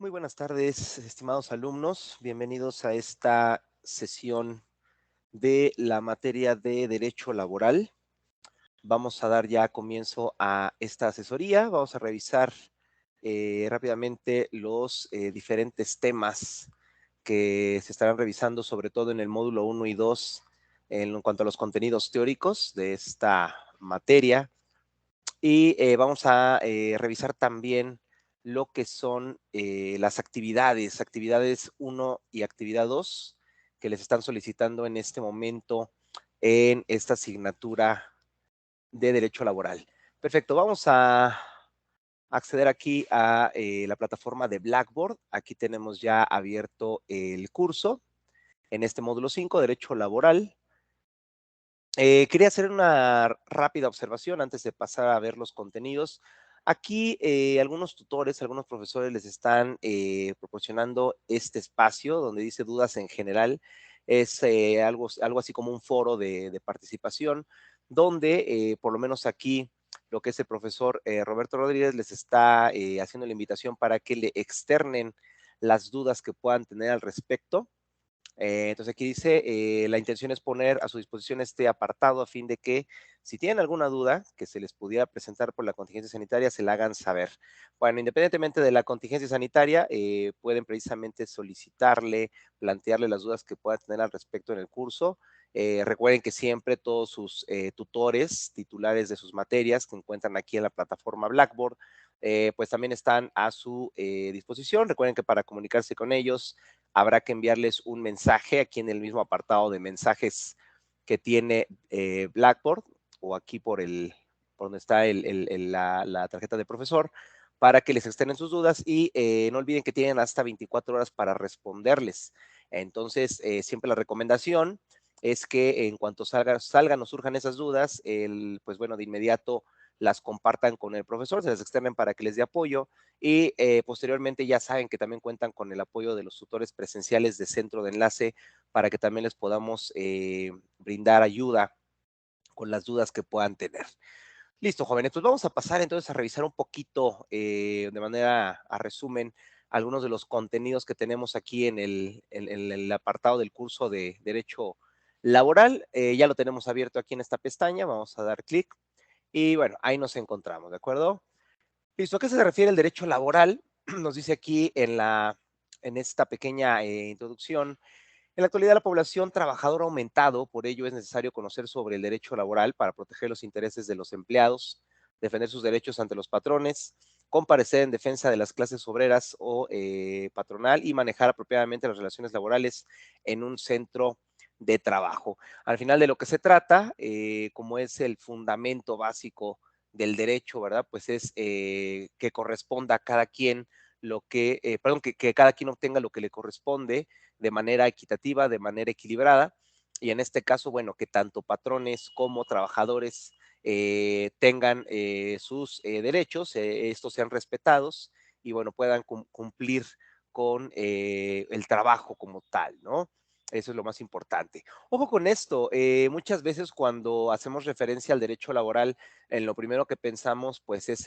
Muy buenas tardes, estimados alumnos. Bienvenidos a esta sesión de la materia de Derecho Laboral. Vamos a dar ya comienzo a esta asesoría. Vamos a revisar rápidamente los diferentes temas que se estarán revisando, sobre todo en el módulo 1 y 2, en cuanto a los contenidos teóricos de esta materia. Y vamos a revisar también lo que son las actividades 1 y actividad 2, que les están solicitando en este momento en esta asignatura de Derecho Laboral. Perfecto, vamos a acceder aquí a la plataforma de Blackboard. Aquí tenemos ya abierto el curso en este módulo 5, Derecho Laboral. Quería hacer una rápida observación antes de pasar a ver los contenidos. Aquí algunos tutores, algunos profesores les están proporcionando este espacio donde dice dudas en general. Es algo así como un foro de participación donde por lo menos aquí lo que es el profesor Roberto Rodríguez les está haciendo la invitación para que le externen las dudas que puedan tener al respecto. Entonces aquí dice, la intención es poner a su disposición este apartado a fin de que si tienen alguna duda que se les pudiera presentar por la contingencia sanitaria, se la hagan saber. Bueno, independientemente de la contingencia sanitaria, pueden precisamente solicitarle, plantearle las dudas que puedan tener al respecto en el curso. Recuerden que siempre todos sus tutores, titulares de sus materias que encuentran aquí en la plataforma Blackboard, pues también están a su disposición. Recuerden que para comunicarse con ellos, habrá que enviarles un mensaje aquí en el mismo apartado de mensajes que tiene Blackboard o aquí por donde está la tarjeta de profesor para que les externen sus dudas y no olviden que tienen hasta 24 horas para responderles. Entonces, siempre la recomendación es que en cuanto salgan o surjan esas dudas, pues bueno, de inmediato las compartan con el profesor, se las externen para que les dé apoyo y posteriormente ya saben que también cuentan con el apoyo de los tutores presenciales de centro de enlace para que también les podamos brindar ayuda con las dudas que puedan tener. Listo, jóvenes, pues vamos a pasar entonces a revisar un poquito de manera a resumen algunos de los contenidos que tenemos aquí en el apartado del curso de Derecho Laboral. Ya lo tenemos abierto aquí en esta pestaña, vamos a dar clic y bueno, ahí nos encontramos, ¿de acuerdo? Listo, ¿a qué se refiere el derecho laboral? Nos dice aquí en esta pequeña introducción. En la actualidad, la población trabajadora ha aumentado, por ello es necesario conocer sobre el derecho laboral para proteger los intereses de los empleados, defender sus derechos ante los patrones, comparecer en defensa de las clases obreras o patronal y manejar apropiadamente las relaciones laborales en un centro de trabajo. Al final de lo que se trata, como es el fundamento básico del derecho, ¿verdad? Pues es que corresponda a cada quien que cada quien obtenga lo que le corresponde de manera equitativa, de manera equilibrada. Y en este caso, bueno, que tanto patrones como trabajadores tengan sus derechos, estos sean respetados y bueno, puedan cumplir con el trabajo como tal, ¿no? Eso es lo más importante. Ojo con esto, muchas veces cuando hacemos referencia al derecho laboral, en lo primero que pensamos, pues es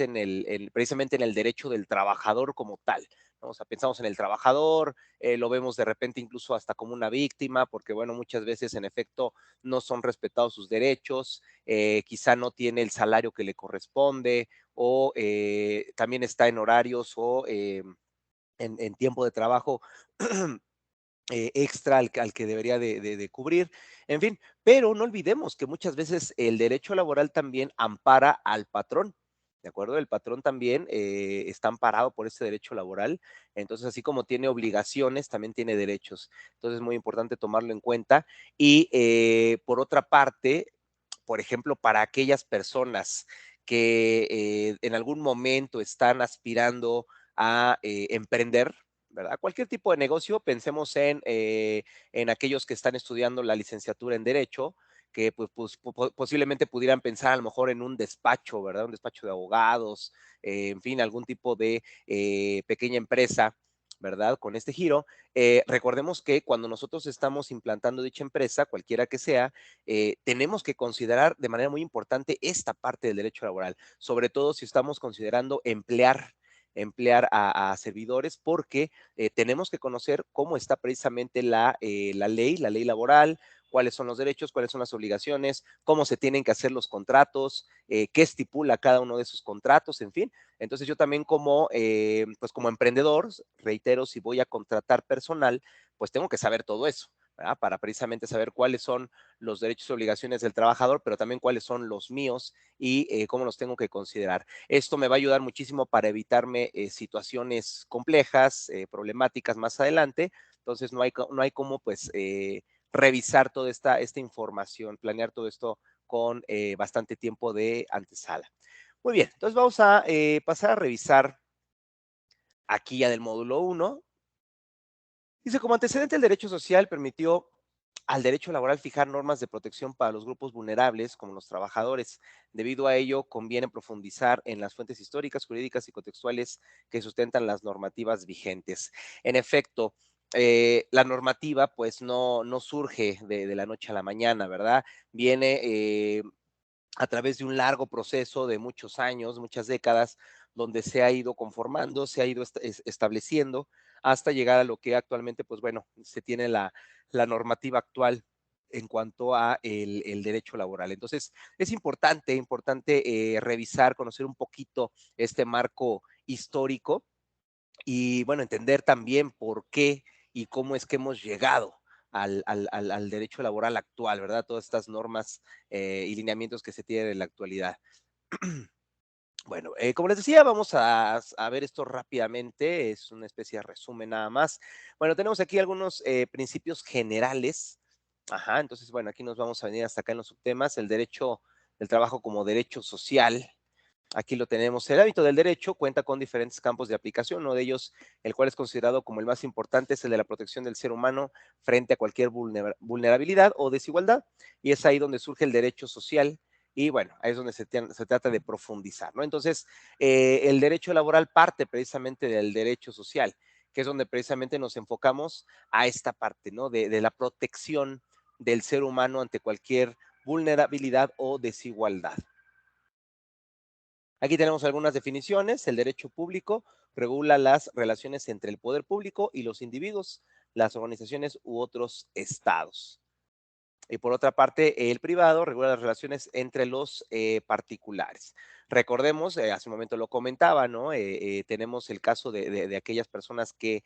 precisamente en el derecho del trabajador como tal, ¿no? O sea, pensamos en el trabajador, lo vemos de repente incluso hasta como una víctima, porque bueno, muchas veces en efecto no son respetados sus derechos, quizá no tiene el salario que le corresponde o también está en horarios o en tiempo de trabajo extra al que debería de cubrir, en fin, pero no olvidemos que muchas veces el derecho laboral también ampara al patrón, ¿de acuerdo? El patrón también está amparado por ese derecho laboral, entonces así como tiene obligaciones, también tiene derechos, entonces es muy importante tomarlo en cuenta y por otra parte, por ejemplo, para aquellas personas que en algún momento están aspirando a emprender, ¿verdad? Cualquier tipo de negocio, pensemos en aquellos que están estudiando la licenciatura en Derecho, que posiblemente pudieran pensar a lo mejor en un despacho, ¿verdad? Un despacho de abogados, en fin, algún tipo de pequeña empresa, ¿verdad? Con este giro. Recordemos que cuando nosotros estamos implantando dicha empresa, cualquiera que sea, tenemos que considerar de manera muy importante esta parte del derecho laboral, sobre todo si estamos considerando emplear emplear a servidores porque tenemos que conocer cómo está precisamente la ley laboral, cuáles son los derechos, cuáles son las obligaciones, cómo se tienen que hacer los contratos, qué estipula cada uno de esos contratos, en fin. Entonces yo también pues como emprendedor, reitero, si voy a contratar personal, pues tengo que saber todo eso, ¿verdad? Para precisamente saber cuáles son los derechos y obligaciones del trabajador, pero también cuáles son los míos y cómo los tengo que considerar. Esto me va a ayudar muchísimo para evitarme situaciones complejas, problemáticas más adelante. Entonces no hay como pues revisar toda esta información, planear todo esto con bastante tiempo de antesala. Muy bien, entonces vamos a pasar a revisar aquí ya del módulo 1. Dice, como antecedente el derecho social permitió al derecho laboral fijar normas de protección para los grupos vulnerables, como los trabajadores. Debido a ello, conviene profundizar en las fuentes históricas, jurídicas y contextuales que sustentan las normativas vigentes. En efecto, la normativa pues no surge de la noche a la mañana, ¿verdad? Viene a través de un largo proceso de muchos años, muchas décadas, donde se ha ido conformando, se ha ido estableciendo hasta llegar a lo que actualmente, pues bueno, se tiene la normativa actual en cuanto a el derecho laboral. Entonces, es importante revisar, conocer un poquito este marco histórico y, bueno, entender también por qué y cómo es que hemos llegado al derecho laboral actual, ¿verdad? Todas estas normas y lineamientos que se tienen en la actualidad. Bueno, como les decía, vamos a ver esto rápidamente, es una especie de resumen nada más. Bueno, tenemos aquí algunos principios generales. Ajá, entonces, bueno, aquí nos vamos a venir hasta acá en los subtemas, el derecho del trabajo como derecho social. Aquí lo tenemos. El ámbito del derecho cuenta con diferentes campos de aplicación. Uno de ellos, el cual es considerado como el más importante, es el de la protección del ser humano frente a cualquier vulnerabilidad o desigualdad. Y es ahí donde surge el derecho social. Y bueno, ahí es donde se trata de profundizar, ¿no? Entonces, el derecho laboral parte precisamente del derecho social, que es donde precisamente nos enfocamos a esta parte, ¿no? De la protección del ser humano ante cualquier vulnerabilidad o desigualdad. Aquí tenemos algunas definiciones. El derecho público regula las relaciones entre el poder público y los individuos, las organizaciones u otros estados. Y por otra parte, el privado regula las relaciones entre los particulares. Recordemos, hace un momento lo comentaba, ¿no? Tenemos el caso de aquellas personas que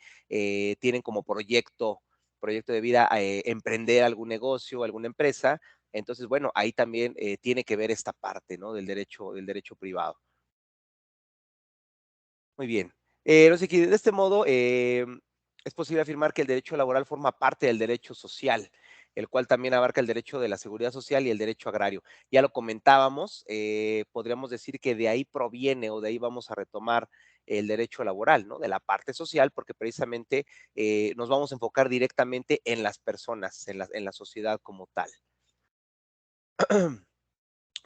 tienen como proyecto de vida, emprender algún negocio, alguna empresa. Entonces, bueno, ahí también tiene que ver esta parte, ¿no? Del derecho privado. Muy bien. No sé, que de este modo es posible afirmar que el derecho laboral forma parte del derecho social, el cual también abarca el derecho de la seguridad social y el derecho agrario. Ya lo comentábamos, podríamos decir que de ahí proviene o de ahí vamos a retomar el derecho laboral, ¿no? De la parte social, porque precisamente nos vamos a enfocar directamente en las personas, en la sociedad como tal.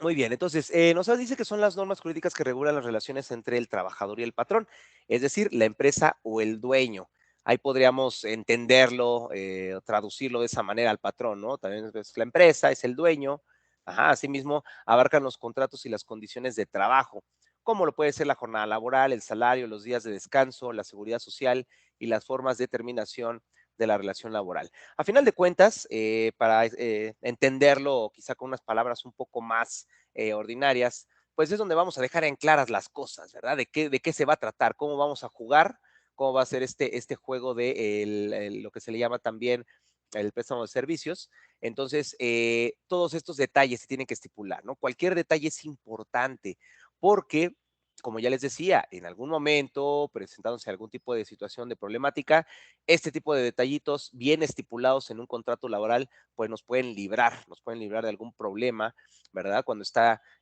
Muy bien, entonces, nos dice que son las normas jurídicas que regulan las relaciones entre el trabajador y el patrón, es decir, la empresa o el dueño. Ahí podríamos entenderlo, traducirlo de esa manera al patrón, ¿no? También es la empresa, es el dueño. Ajá, asimismo, abarcan los contratos y las condiciones de trabajo, como lo puede ser la jornada laboral, el salario, los días de descanso, la seguridad social y las formas de terminación de la relación laboral. A final de cuentas, para entenderlo quizá con unas palabras un poco más ordinarias, pues es donde vamos a dejar en claras las cosas, ¿verdad? De qué se va a tratar, cómo vamos a jugar, cómo va a ser este juego de lo que se le llama también el préstamo de servicios. Entonces, todos estos detalles se tienen que estipular, ¿no? Cualquier detalle es importante porque, como ya les decía, en algún momento, presentándose algún tipo de situación de problemática, este tipo de detallitos bien estipulados en un contrato laboral, pues nos pueden librar de algún problema, ¿verdad? Cuando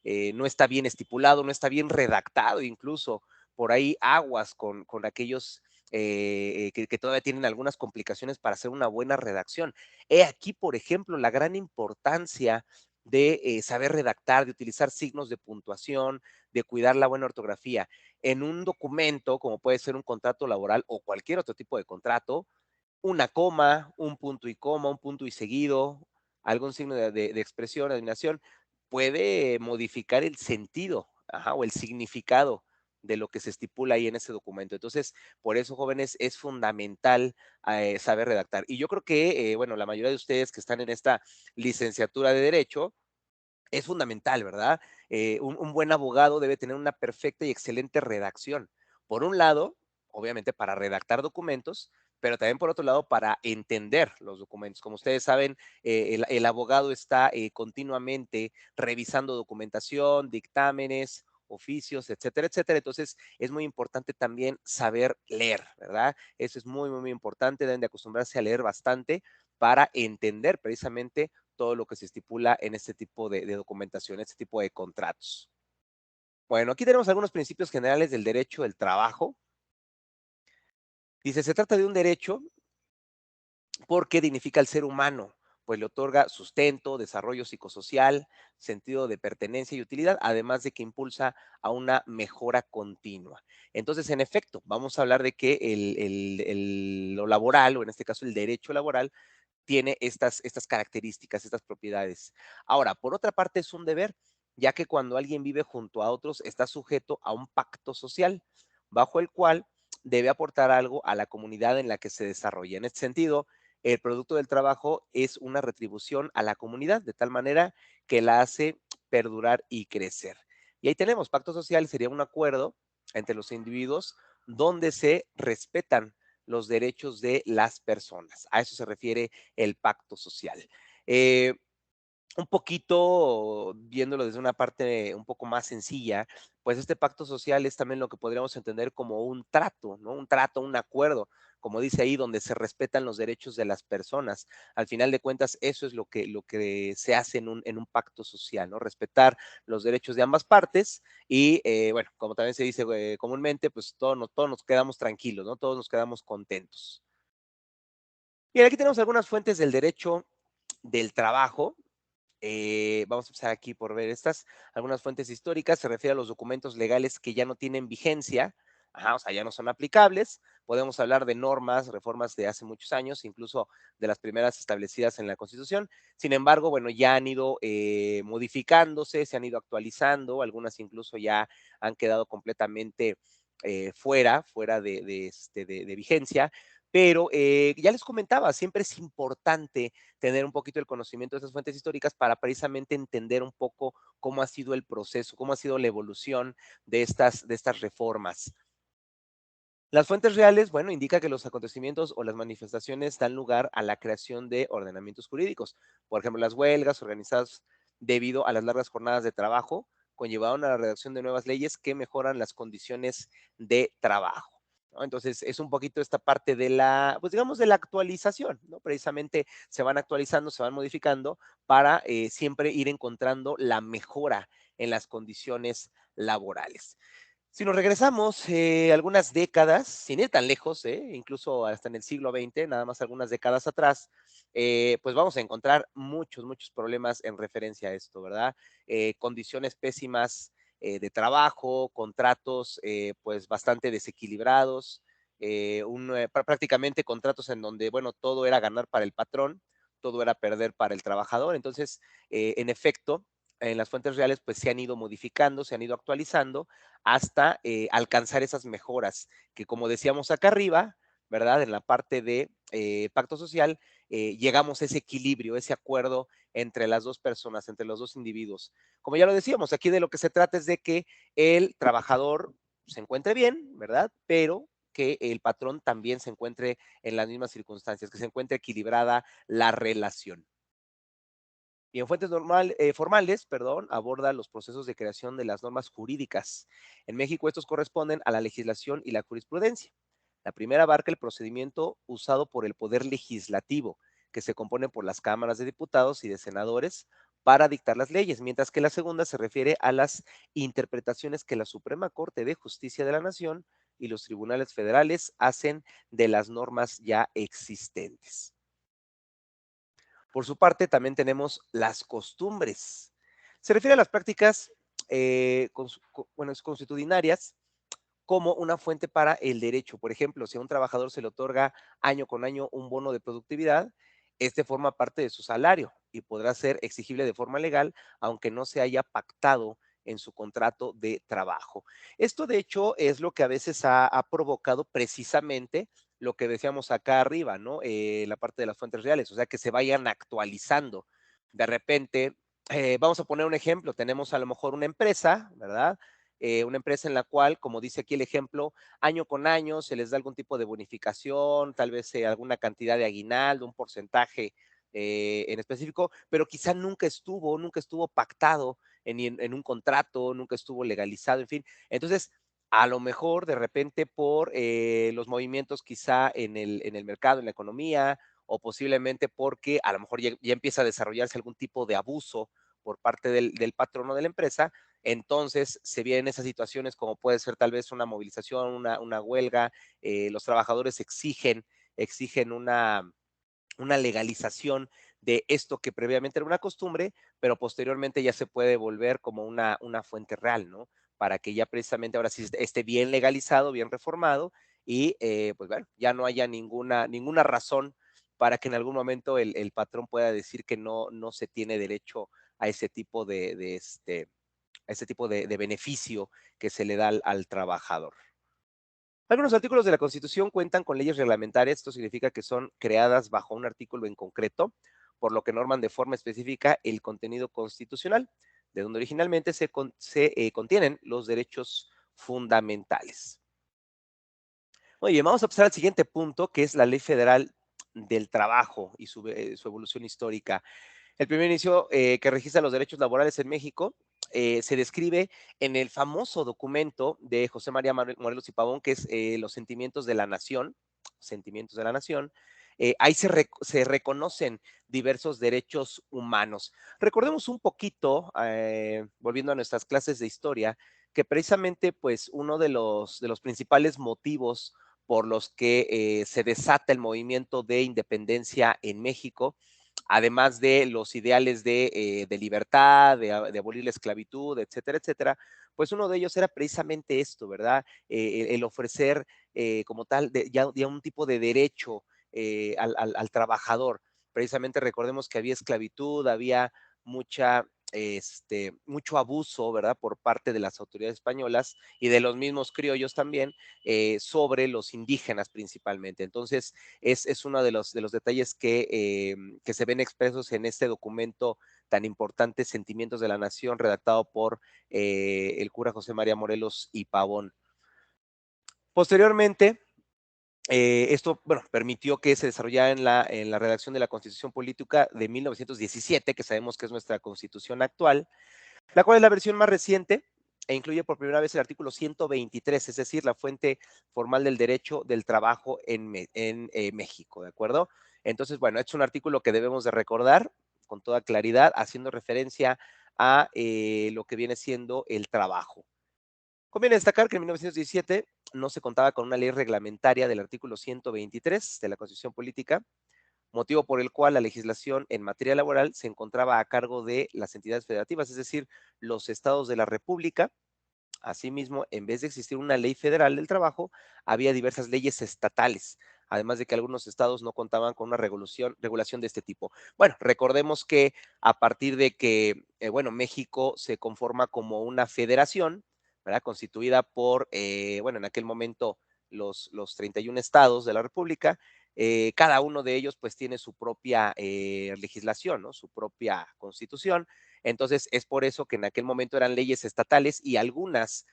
no está bien estipulado, no está bien redactado, incluso por ahí aguas con aquellos que todavía tienen algunas complicaciones para hacer una buena redacción. He aquí, por ejemplo, la gran importancia de saber redactar, de utilizar signos de puntuación, de cuidar la buena ortografía. En un documento, como puede ser un contrato laboral o cualquier otro tipo de contrato, una coma, un punto y coma, un punto y seguido, algún signo de expresión, de eliminación, puede modificar el sentido, ajá, o el significado de lo que se estipula ahí en ese documento. Entonces, por eso, jóvenes, es fundamental saber redactar. Y yo creo que, bueno, la mayoría de ustedes que están en esta licenciatura de Derecho, es fundamental, ¿verdad? Un buen abogado debe tener una perfecta y excelente redacción. Por un lado, obviamente para redactar documentos, pero también por otro lado para entender los documentos. Como ustedes saben, el abogado está continuamente revisando documentación, dictámenes, oficios, etcétera, etcétera. Entonces, es muy importante también saber leer, ¿verdad? Eso es muy, muy, muy importante. Deben de acostumbrarse a leer bastante para entender precisamente todo lo que se estipula en este tipo de documentación, este tipo de contratos. Bueno, aquí tenemos algunos principios generales del derecho del trabajo. Dice, se trata de un derecho porque dignifica al ser humano, pues le otorga sustento, desarrollo psicosocial, sentido de pertenencia y utilidad, además de que impulsa a una mejora continua. Entonces, en efecto, vamos a hablar de que lo laboral, o en este caso el derecho laboral, tiene estas características, estas propiedades. Ahora, por otra parte, es un deber, ya que cuando alguien vive junto a otros está sujeto a un pacto social, bajo el cual debe aportar algo a la comunidad en la que se desarrolla. En este sentido, el producto del trabajo es una retribución a la comunidad, de tal manera que la hace perdurar y crecer. Y ahí tenemos, pacto social sería un acuerdo entre los individuos donde se respetan los derechos de las personas. A eso se refiere el pacto social. Eh, un poquito viéndolo desde una parte un poco más sencilla, pues este pacto social es también lo que podríamos entender como un trato, ¿no? Un trato, un acuerdo, como dice ahí, donde se respetan los derechos de las personas. Al final de cuentas, eso es lo que se hace en un pacto social, ¿no? Respetar los derechos de ambas partes y, bueno, como también se dice comúnmente, pues todos nos quedamos tranquilos, ¿no? Todos nos quedamos contentos. Bien, aquí tenemos algunas fuentes del derecho del trabajo. Vamos a empezar aquí por ver estas. Algunas fuentes históricas se refiere a los documentos legales que ya no tienen vigencia, ajá, o sea, ya no son aplicables. Podemos hablar de normas, reformas de hace muchos años, incluso de las primeras establecidas en la Constitución. Sin embargo, bueno, ya han ido modificándose, se han ido actualizando, algunas incluso ya han quedado completamente fuera de vigencia. Pero ya les comentaba, siempre es importante tener un poquito el conocimiento de esas fuentes históricas para precisamente entender un poco cómo ha sido el proceso, cómo ha sido la evolución de estas reformas. Las fuentes reales, bueno, indica que los acontecimientos o las manifestaciones dan lugar a la creación de ordenamientos jurídicos. Por ejemplo, las huelgas organizadas debido a las largas jornadas de trabajo conllevaron a la redacción de nuevas leyes que mejoran las condiciones de trabajo, ¿no? Entonces, es un poquito esta parte de la, pues digamos, de la actualización, ¿no? Precisamente se van actualizando, se van modificando para siempre ir encontrando la mejora en las condiciones laborales. Si nos regresamos algunas décadas, sin ir tan lejos, incluso hasta en el siglo XX, nada más algunas décadas atrás, pues vamos a encontrar muchos, muchos problemas en referencia a esto, ¿verdad? Condiciones pésimas de trabajo, contratos pues bastante desequilibrados, prácticamente contratos en donde, bueno, todo era ganar para el patrón, todo era perder para el trabajador. Entonces, en efecto, en las fuentes reales pues se han ido modificando, se han ido actualizando hasta alcanzar esas mejoras que, como decíamos acá arriba, ¿verdad? En la parte de pacto social, llegamos a ese equilibrio, ese acuerdo entre las dos personas, entre los dos individuos. Como ya lo decíamos, aquí de lo que se trata es de que el trabajador se encuentre bien, ¿verdad? Pero que el patrón también se encuentre en las mismas circunstancias, que se encuentre equilibrada la relación. Y en fuentes formales, perdón, aborda los procesos de creación de las normas jurídicas. En México estos corresponden a la legislación y la jurisprudencia. La primera abarca el procedimiento usado por el Poder Legislativo, que se compone por las cámaras de diputados y de senadores para dictar las leyes, mientras que la segunda se refiere a las interpretaciones que la Suprema Corte de Justicia de la Nación y los tribunales federales hacen de las normas ya existentes. Por su parte, también tenemos las costumbres. Se refiere a las prácticas bueno, consuetudinarias como una fuente para el derecho. Por ejemplo, si a un trabajador se le otorga año con año un bono de productividad, este forma parte de su salario y podrá ser exigible de forma legal, aunque no se haya pactado en su contrato de trabajo. Esto, de hecho, es lo que a veces ha provocado precisamente lo que decíamos acá arriba, ¿no? La parte de las fuentes reales, o sea, que se vayan actualizando. De repente, vamos a poner un ejemplo, tenemos a lo mejor una empresa, ¿verdad? Una empresa en la cual, como dice aquí el ejemplo, año con año se les da algún tipo de bonificación, tal vez alguna cantidad de aguinaldo, un porcentaje en específico, pero quizá nunca estuvo pactado en un contrato, nunca estuvo legalizado, en fin. Entonces, a lo mejor de repente por los movimientos quizá en el mercado, en la economía, o posiblemente porque a lo mejor ya empieza a desarrollarse algún tipo de abuso por parte del patrono de la empresa, entonces se vienen esas situaciones como puede ser tal vez una movilización, una huelga, los trabajadores exigen una legalización de esto que previamente era una costumbre, pero posteriormente ya se puede volver como una fuente real, ¿no? Para que ya precisamente ahora sí esté bien legalizado, bien reformado y pues bueno, ya no haya ninguna razón para que en algún momento el patrón pueda decir que no se tiene derecho a ese tipo a ese tipo de beneficio que se le da al trabajador. Algunos artículos de la Constitución cuentan con leyes reglamentarias, esto significa que son creadas bajo un artículo en concreto, por lo que norman de forma específica el contenido constitucional, de donde originalmente se contienen los derechos fundamentales. Muy bien, vamos a pasar al siguiente punto, que es la Ley Federal del Trabajo y su evolución histórica. El primer inicio que registra los derechos laborales en México se describe en el famoso documento de José María Morelos y Pavón, que es Los Sentimientos de la Nación. Sentimientos de la Nación. Ahí se reconocen diversos derechos humanos. Recordemos un poquito, volviendo a nuestras clases de historia, que precisamente pues uno de los principales motivos por los que se desata el movimiento de independencia en México, además de los ideales de libertad, de abolir la esclavitud, etcétera, etcétera, pues uno de ellos era precisamente esto, ¿verdad? El ofrecer como tal ya un tipo de derecho al trabajador. Precisamente recordemos que había esclavitud, había mucho abuso, ¿verdad? Por parte de las autoridades españolas y de los mismos criollos también, sobre los indígenas principalmente. Entonces, es uno de los detalles que se ven expresos en este documento tan importante, Sentimientos de la Nación, redactado por el cura José María Morelos y Pavón. Posteriormente, esto, bueno, permitió que se desarrollara en la redacción de la Constitución Política de 1917, que sabemos que es nuestra constitución actual, la cual es la versión más reciente e incluye por primera vez el artículo 123, es decir, la fuente formal del derecho del trabajo en México, ¿de acuerdo? Entonces, bueno, es un artículo que debemos de recordar con toda claridad, haciendo referencia a lo que viene siendo el trabajo. Conviene destacar que en 1917 no se contaba con una ley reglamentaria del artículo 123 de la Constitución Política, motivo por el cual la legislación en materia laboral se encontraba a cargo de las entidades federativas, es decir, los estados de la República. Asimismo, en vez de existir una ley federal del trabajo, había diversas leyes estatales, además de que algunos estados no contaban con una regulación de este tipo. Bueno, recordemos que a partir de que, bueno, México se conforma como una federación, ¿verdad? Constituida por, bueno, en aquel momento los 31 estados de la República, cada uno de ellos pues tiene su propia legislación, ¿no? Su propia constitución. Entonces, es por eso que en aquel momento eran leyes estatales y algunas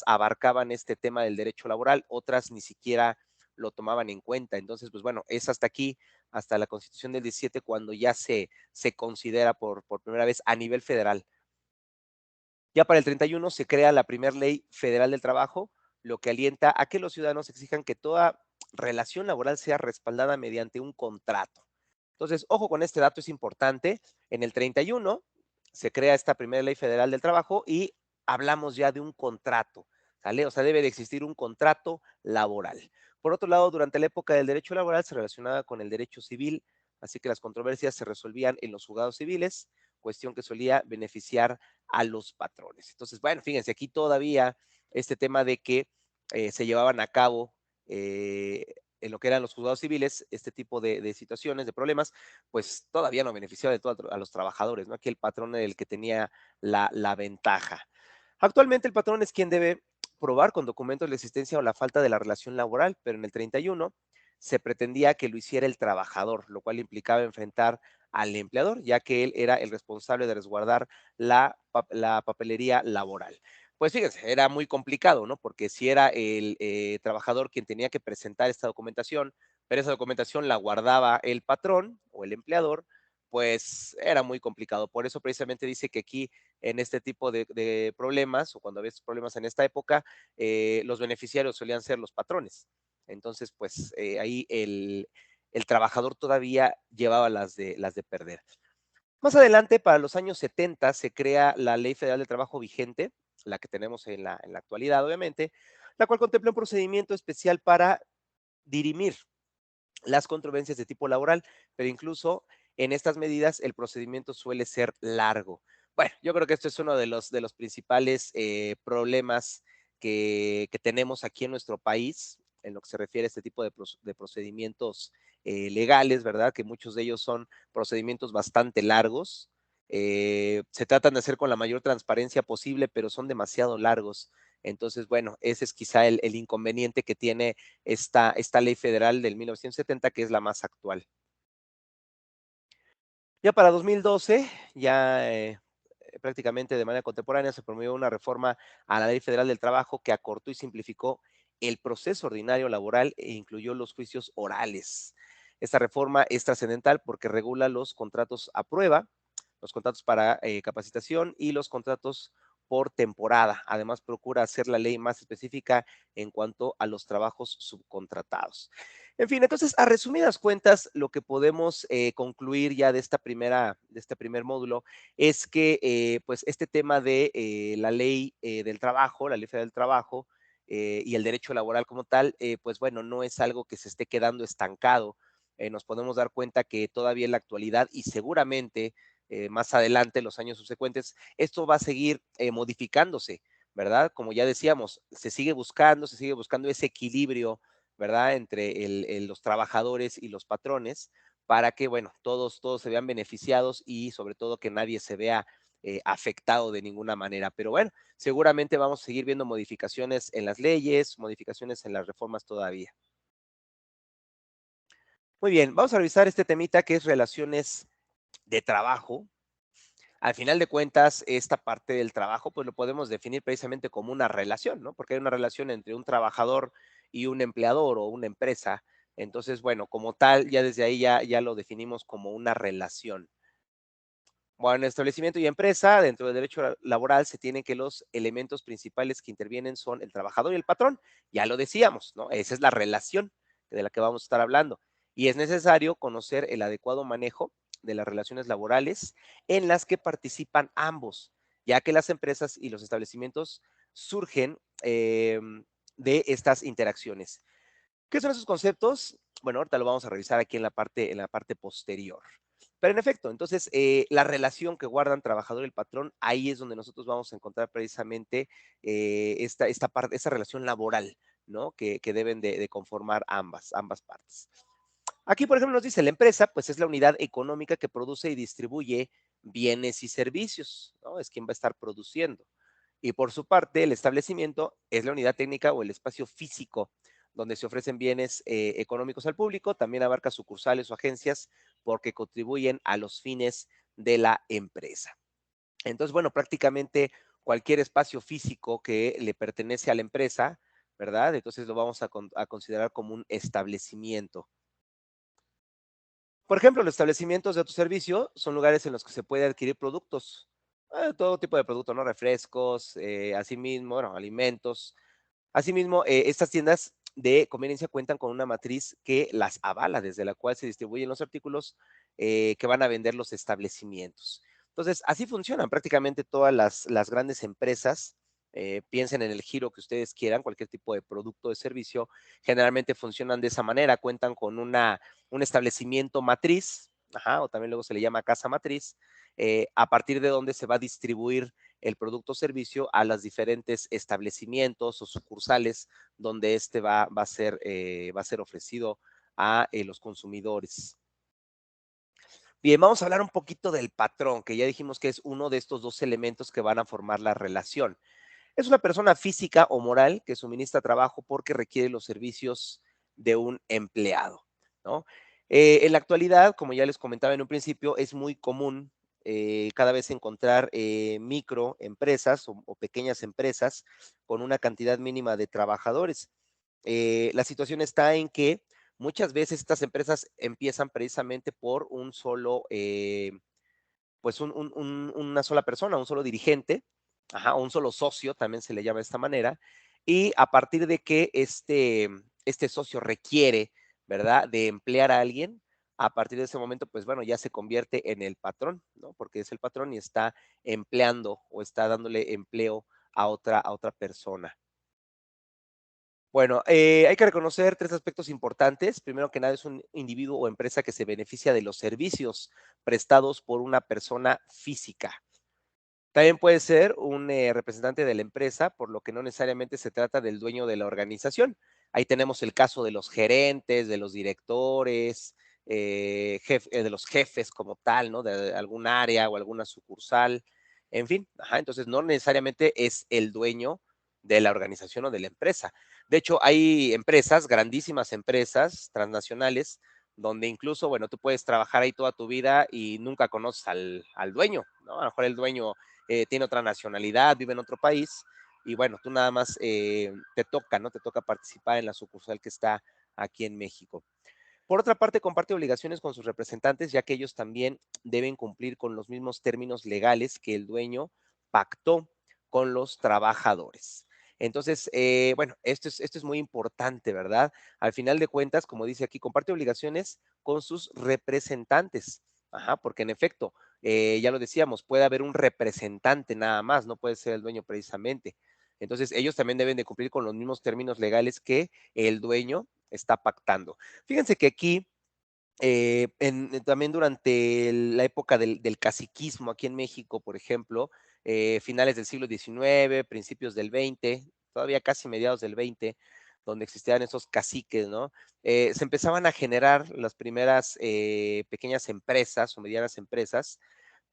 abarcaban este tema del derecho laboral, otras ni siquiera lo tomaban en cuenta. Entonces, pues bueno, es hasta aquí, hasta la Constitución del 17, cuando ya se considera por primera vez a nivel federal. Ya para el 31 se crea la primera ley federal del trabajo, lo que alienta a que los ciudadanos exijan que toda relación laboral sea respaldada mediante un contrato. Entonces, ojo con este dato, es importante. En el 31 se crea esta primera ley federal del trabajo y hablamos ya de un contrato, ¿sale? O sea, debe de existir un contrato laboral. Por otro lado, durante la época del derecho laboral se relacionaba con el derecho civil, así que las controversias se resolvían en los juzgados civiles, cuestión que solía beneficiar a los patrones. Entonces, bueno, fíjense, aquí todavía este tema de que se llevaban a cabo en lo que eran los juzgados civiles, este tipo de situaciones, de problemas, pues todavía no beneficiaba de todo a los trabajadores, ¿no? Aquí el patrón era el que tenía la ventaja. Actualmente el patrón es quien debe probar con documentos la existencia o la falta de la relación laboral, pero en el 31 se pretendía que lo hiciera el trabajador, lo cual implicaba enfrentar al empleador, ya que él era el responsable de resguardar la papelería laboral. Pues fíjense, era muy complicado, ¿no? Porque si era el trabajador quien tenía que presentar esta documentación, pero esa documentación la guardaba el patrón o el empleador, pues era muy complicado. Por eso precisamente dice que aquí en este tipo de problemas o cuando había estos problemas en esta época, los beneficiarios solían ser los patrones. Entonces, pues ahí el trabajador todavía llevaba las de perder. Más adelante, para los años 70, se crea la Ley Federal del Trabajo vigente, la que tenemos en la actualidad, obviamente, la cual contempla un procedimiento especial para dirimir las controversias de tipo laboral, pero incluso en estas medidas el procedimiento suele ser largo. Bueno, yo creo que esto es uno de los principales problemas que tenemos aquí en nuestro país en lo que se refiere a este tipo de procedimientos legales, ¿verdad? Que muchos de ellos son procedimientos bastante largos. Se tratan de hacer con la mayor transparencia posible, pero son demasiado largos. Entonces, bueno, ese es quizá el inconveniente que tiene esta ley federal del 1970, que es la más actual. Ya para 2012, ya prácticamente de manera contemporánea, se promovió una reforma a la Ley Federal del Trabajo que acortó y simplificó el proceso ordinario laboral e incluyó los juicios orales. Esta reforma es trascendental porque regula los contratos a prueba, los contratos para capacitación y los contratos por temporada. Además, procura hacer la ley más específica en cuanto a los trabajos subcontratados. En fin, entonces, a resumidas cuentas, lo que podemos concluir ya de este primer módulo es que, pues, este tema de la ley del trabajo, la ley federal del trabajo y el derecho laboral como tal, pues bueno, no es algo que se esté quedando estancado. Nos podemos dar cuenta que todavía en la actualidad y seguramente más adelante, los años subsecuentes, esto va a seguir modificándose, ¿verdad? Como ya decíamos, se sigue buscando ese equilibrio, ¿verdad? Entre los trabajadores y los patrones para que, bueno, todos se vean beneficiados y sobre todo que nadie se vea afectado de ninguna manera. Pero bueno, seguramente vamos a seguir viendo modificaciones en las leyes, modificaciones en las reformas todavía. Muy bien, vamos a revisar este temita que es relaciones de trabajo. Al final de cuentas, esta parte del trabajo, pues lo podemos definir precisamente como una relación, ¿no? Porque hay una relación entre un trabajador y un empleador o una empresa. Entonces, bueno, como tal, ya desde ahí ya lo definimos como una relación. Bueno, en establecimiento y empresa, dentro del derecho laboral, se tiene que los elementos principales que intervienen son el trabajador y el patrón. Ya lo decíamos, ¿no? Esa es la relación de la que vamos a estar hablando. Y es necesario conocer el adecuado manejo de las relaciones laborales en las que participan ambos, ya que las empresas y los establecimientos surgen de estas interacciones. ¿Qué son esos conceptos? Bueno, ahorita lo vamos a revisar aquí en la parte posterior. Pero en efecto, entonces, la relación que guardan trabajador y el patrón, ahí es donde nosotros vamos a encontrar precisamente esta parte, esa relación laboral, ¿no? Que deben de conformar ambas partes. Aquí, por ejemplo, nos dice la empresa, pues es la unidad económica que produce y distribuye bienes y servicios, ¿no? Es quien va a estar produciendo. Y por su parte, el establecimiento es la unidad técnica o el espacio físico donde se ofrecen bienes económicos al público, también abarca sucursales o agencias porque contribuyen a los fines de la empresa. Entonces, bueno, prácticamente cualquier espacio físico que le pertenece a la empresa, ¿verdad? Entonces lo vamos a considerar como un establecimiento. Por ejemplo, los establecimientos de autoservicio son lugares en los que se puede adquirir productos, todo tipo de productos, ¿no? Refrescos, asimismo, bueno, alimentos. Asimismo, estas tiendas de conveniencia cuentan con una matriz que las avala, desde la cual se distribuyen los artículos que van a vender los establecimientos. Entonces, así funcionan prácticamente todas las grandes empresas. Piensen en el giro que ustedes quieran, cualquier tipo de producto o de servicio, generalmente funcionan de esa manera, cuentan con un establecimiento matriz, ajá, o también luego se le llama casa matriz, a partir de donde se va a distribuir el producto o servicio a los diferentes establecimientos o sucursales donde va a ser ofrecido a los consumidores. Bien, vamos a hablar un poquito del patrón, que ya dijimos que es uno de estos dos elementos que van a formar la relación. Es una persona física o moral que suministra trabajo porque requiere los servicios de un empleado, ¿no? En la actualidad, como ya les comentaba en un principio, es muy común cada vez encontrar microempresas o pequeñas empresas con una cantidad mínima de trabajadores. La situación está en que muchas veces estas empresas empiezan precisamente por un solo, pues una sola persona, un solo dirigente, ajá, un solo socio, también se le llama de esta manera, y a partir de que este socio requiere, ¿verdad?, de emplear a alguien, a partir de ese momento, pues bueno, ya se convierte en el patrón, ¿no? Porque es el patrón y está empleando o está dándole empleo a otra persona. Bueno, hay que reconocer 3 aspectos importantes. Primero que nada, es un individuo o empresa que se beneficia de los servicios prestados por una persona física. También puede ser un representante de la empresa, por lo que no necesariamente se trata del dueño de la organización. Ahí tenemos el caso de los gerentes, de los directores, de los jefes como tal, ¿no? De algún área o alguna sucursal, en fin. Ajá, entonces, no necesariamente es el dueño de la organización o de la empresa. De hecho, hay empresas, grandísimas empresas transnacionales, donde incluso, bueno, tú puedes trabajar ahí toda tu vida y nunca conoces al dueño, ¿no? A lo mejor el dueño tiene otra nacionalidad, vive en otro país, y bueno, tú nada más te toca, ¿no? Te toca participar en la sucursal que está aquí en México. Por otra parte, comparte obligaciones con sus representantes, ya que ellos también deben cumplir con los mismos términos legales que el dueño pactó con los trabajadores. Entonces, bueno, esto es muy importante, ¿verdad? Al final de cuentas, como dice aquí, comparte obligaciones con sus representantes. Ajá, porque en efecto, ya lo decíamos, puede haber un representante nada más, no puede ser el dueño precisamente. Entonces, ellos también deben de cumplir con los mismos términos legales que el dueño está pactando. Fíjense que aquí, también durante la época del caciquismo aquí en México, por ejemplo, finales del siglo XIX, principios del XX, todavía casi mediados del XX, donde existían esos caciques, ¿no? Se empezaban a generar las primeras pequeñas empresas o medianas empresas,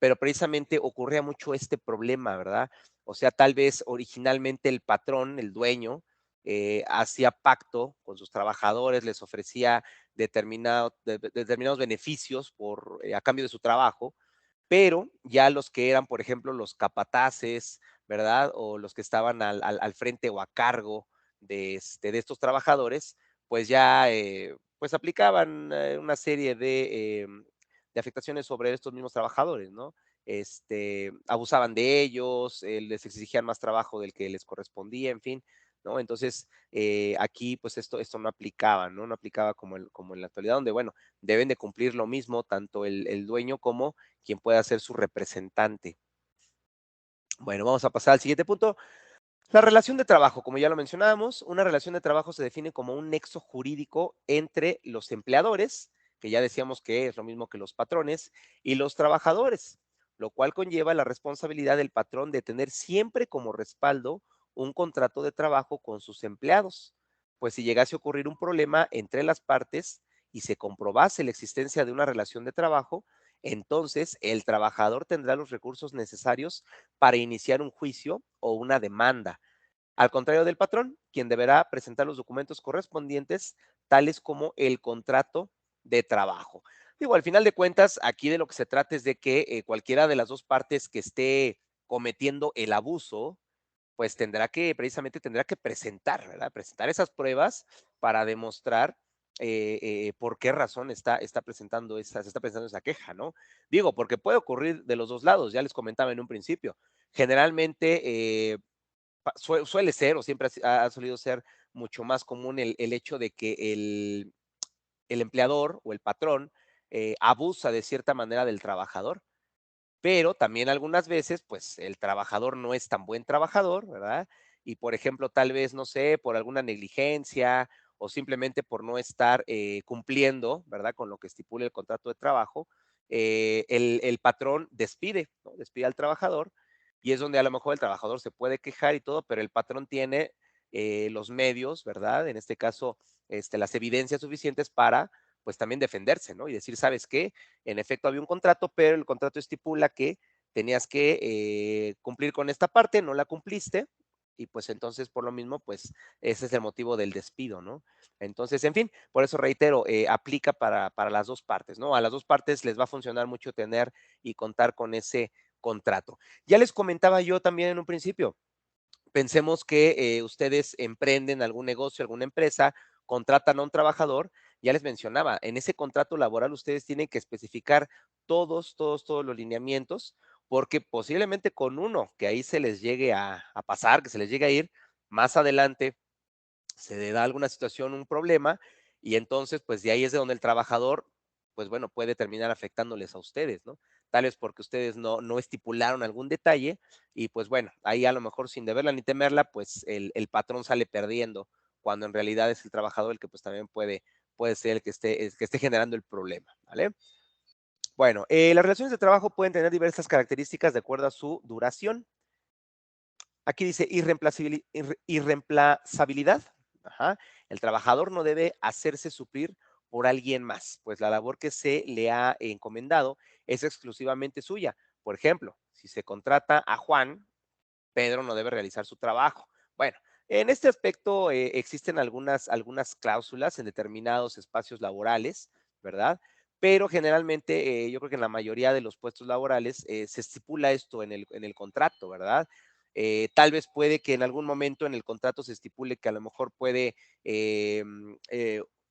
pero precisamente ocurría mucho este problema, ¿verdad? O sea, tal vez originalmente el patrón, el dueño, hacía pacto con sus trabajadores, les ofrecía determinados beneficios a cambio de su trabajo, pero ya los que eran, por ejemplo, los capataces, ¿verdad? O los que estaban al frente o a cargo de estos trabajadores, pues ya pues aplicaban una serie de afectaciones sobre estos mismos trabajadores, ¿no? Abusaban de ellos, les exigían más trabajo del que les correspondía, en fin, ¿no? Entonces, aquí, pues esto no aplicaba, ¿no? No aplicaba como en la actualidad, donde, bueno, deben de cumplir lo mismo tanto el dueño como quien pueda ser su representante. Bueno, vamos a pasar al siguiente punto. La relación de trabajo, como ya lo mencionábamos, una relación de trabajo se define como un nexo jurídico entre los empleadores, que ya decíamos que es lo mismo que los patrones, y los trabajadores, lo cual conlleva la responsabilidad del patrón de tener siempre como respaldo un contrato de trabajo con sus empleados. Pues si llegase a ocurrir un problema entre las partes y se comprobase la existencia de una relación de trabajo, entonces el trabajador tendrá los recursos necesarios para iniciar un juicio o una demanda, al contrario del patrón, quien deberá presentar los documentos correspondientes, tales como el contrato de trabajo. Digo, al final de cuentas, aquí de lo que se trata es de que cualquiera de las dos partes que esté cometiendo el abuso, pues precisamente tendrá que presentar, ¿verdad? Presentar esas pruebas para demostrar por qué razón se está presentando esa queja, ¿no? Digo, porque puede ocurrir de los dos lados, ya les comentaba en un principio. Generalmente, suele ser o siempre ha solido ser mucho más común el hecho de que el empleador o el patrón abusa de cierta manera del trabajador, pero también algunas veces, pues el trabajador no es tan buen trabajador, ¿verdad? Y por ejemplo, tal vez, no sé, por alguna negligencia o simplemente por no estar cumpliendo, ¿verdad? Con lo que estipula el contrato de trabajo, el patrón despide, ¿no? Despide al trabajador y es donde a lo mejor el trabajador se puede quejar y todo, pero el patrón tiene los medios, ¿verdad? En este caso, las evidencias suficientes para, pues también defenderse, ¿no? Y decir, ¿sabes qué? En efecto había un contrato, pero el contrato estipula que tenías que cumplir con esta parte, no la cumpliste, y pues entonces por lo mismo, pues ese es el motivo del despido, ¿no? Entonces, en fin, por eso reitero, aplica para las dos partes, ¿no? A las dos partes les va a funcionar mucho tener y contar con ese contrato. Ya les comentaba yo también en un principio, pensemos que ustedes emprenden algún negocio, alguna empresa, contratan a un trabajador, ya les mencionaba, en ese contrato laboral ustedes tienen que especificar todos los lineamientos, porque posiblemente con uno que ahí se les llegue a pasar, que se les llegue a ir, más adelante se le da alguna situación, un problema, y entonces, pues de ahí es de donde el trabajador, pues bueno, puede terminar afectándoles a ustedes, ¿no? Tal vez porque ustedes no estipularon algún detalle y pues bueno, ahí a lo mejor sin deberla ni temerla, pues el patrón sale perdiendo, cuando en realidad es el trabajador el que pues también puede ser el que esté generando el problema, ¿vale? Bueno, las relaciones de trabajo pueden tener diversas características de acuerdo a su duración. Aquí dice irreemplazabilidad. Ajá. El trabajador no debe hacerse suplir por alguien más, pues la labor que se le ha encomendado es exclusivamente suya. Por ejemplo, si se contrata a Juan, Pedro no debe realizar su trabajo. Bueno, en este aspecto existen algunas cláusulas en determinados espacios laborales, ¿verdad? Pero generalmente yo creo que en la mayoría de los puestos laborales se estipula esto en el contrato, ¿verdad? Tal vez puede que en algún momento en el contrato se estipule que a lo mejor puede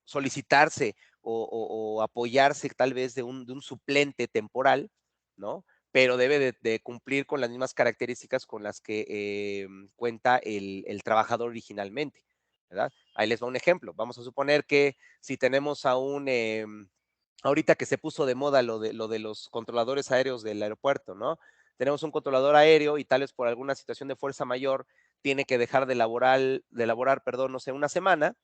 solicitarse o apoyarse tal vez de un suplente temporal, ¿no? Pero debe de cumplir con las mismas características con las que cuenta el trabajador originalmente, ¿verdad? Ahí les va un ejemplo. Vamos a suponer que si tenemos ahorita que se puso de moda lo de los controladores aéreos del aeropuerto, ¿no? Tenemos un controlador aéreo y tal vez por alguna situación de fuerza mayor tiene que dejar de laborar, perdón, no sé, una semana.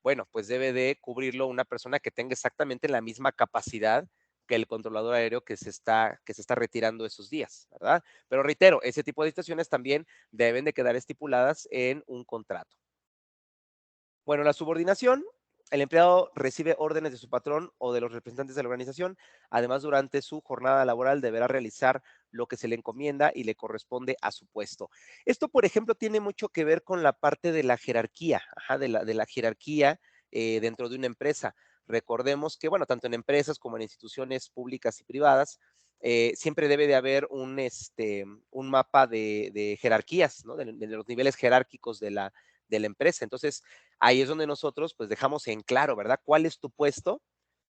Bueno, pues debe de cubrirlo una persona que tenga exactamente la misma capacidad que el controlador aéreo que se está retirando esos días, ¿verdad? Pero reitero, ese tipo de situaciones también deben de quedar estipuladas en un contrato. Bueno, la subordinación, el empleado recibe órdenes de su patrón o de los representantes de la organización. Además, durante su jornada laboral deberá realizar lo que se le encomienda y le corresponde a su puesto. Esto, por ejemplo, tiene mucho que ver con la parte de la jerarquía, ajá, de la jerarquía dentro de una empresa. Recordemos que, bueno, tanto en empresas como en instituciones públicas y privadas, siempre debe de haber un mapa de jerarquías, ¿no? De los niveles jerárquicos de la empresa. Entonces, ahí es donde nosotros pues dejamos en claro, ¿verdad? ¿Cuál es tu puesto?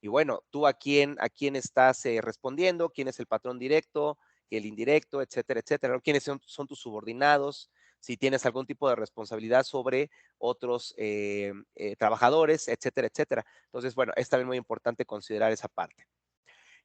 Y bueno, tú a quién estás respondiendo, quién es el patrón directo, el indirecto, etcétera, etcétera, ¿no? ¿Quiénes son tus subordinados? Si tienes algún tipo de responsabilidad sobre otros trabajadores, etcétera, etcétera. Entonces, bueno, es también muy importante considerar esa parte.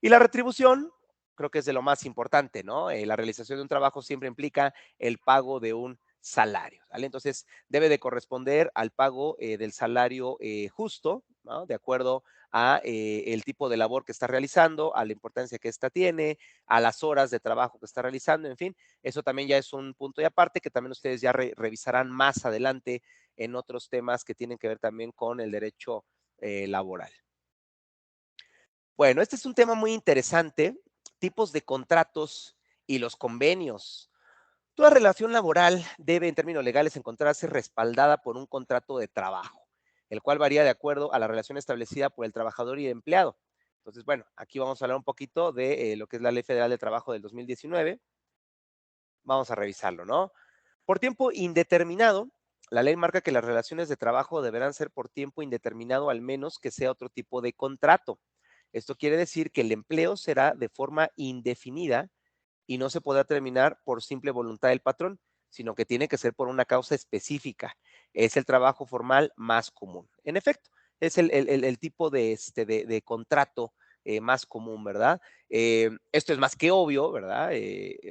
Y la retribución, creo que es de lo más importante, ¿no? La realización de un trabajo siempre implica el pago de un salario, ¿vale? Entonces, debe de corresponder al pago del salario justo, ¿no? De acuerdo a el tipo de labor que está realizando, a la importancia que ésta tiene, a las horas de trabajo que está realizando, en fin, eso también ya es un punto y aparte que también ustedes ya revisarán más adelante en otros temas que tienen que ver también con el derecho laboral. Bueno, este es un tema muy interesante, tipos de contratos y los convenios. Toda relación laboral debe, en términos legales, encontrarse respaldada por un contrato de trabajo, el cual varía de acuerdo a la relación establecida por el trabajador y el empleado. Entonces, bueno, aquí vamos a hablar un poquito de lo que es la Ley Federal de Trabajo del 2019. Vamos a revisarlo, ¿no? Por tiempo indeterminado, la ley marca que las relaciones de trabajo deberán ser por tiempo indeterminado, al menos que sea otro tipo de contrato. Esto quiere decir que el empleo será de forma indefinida y no se podrá terminar por simple voluntad del patrón, sino que tiene que ser por una causa específica. Es el trabajo formal más común. En efecto, es el tipo de contrato más común, ¿verdad? Esto es más que obvio, ¿verdad?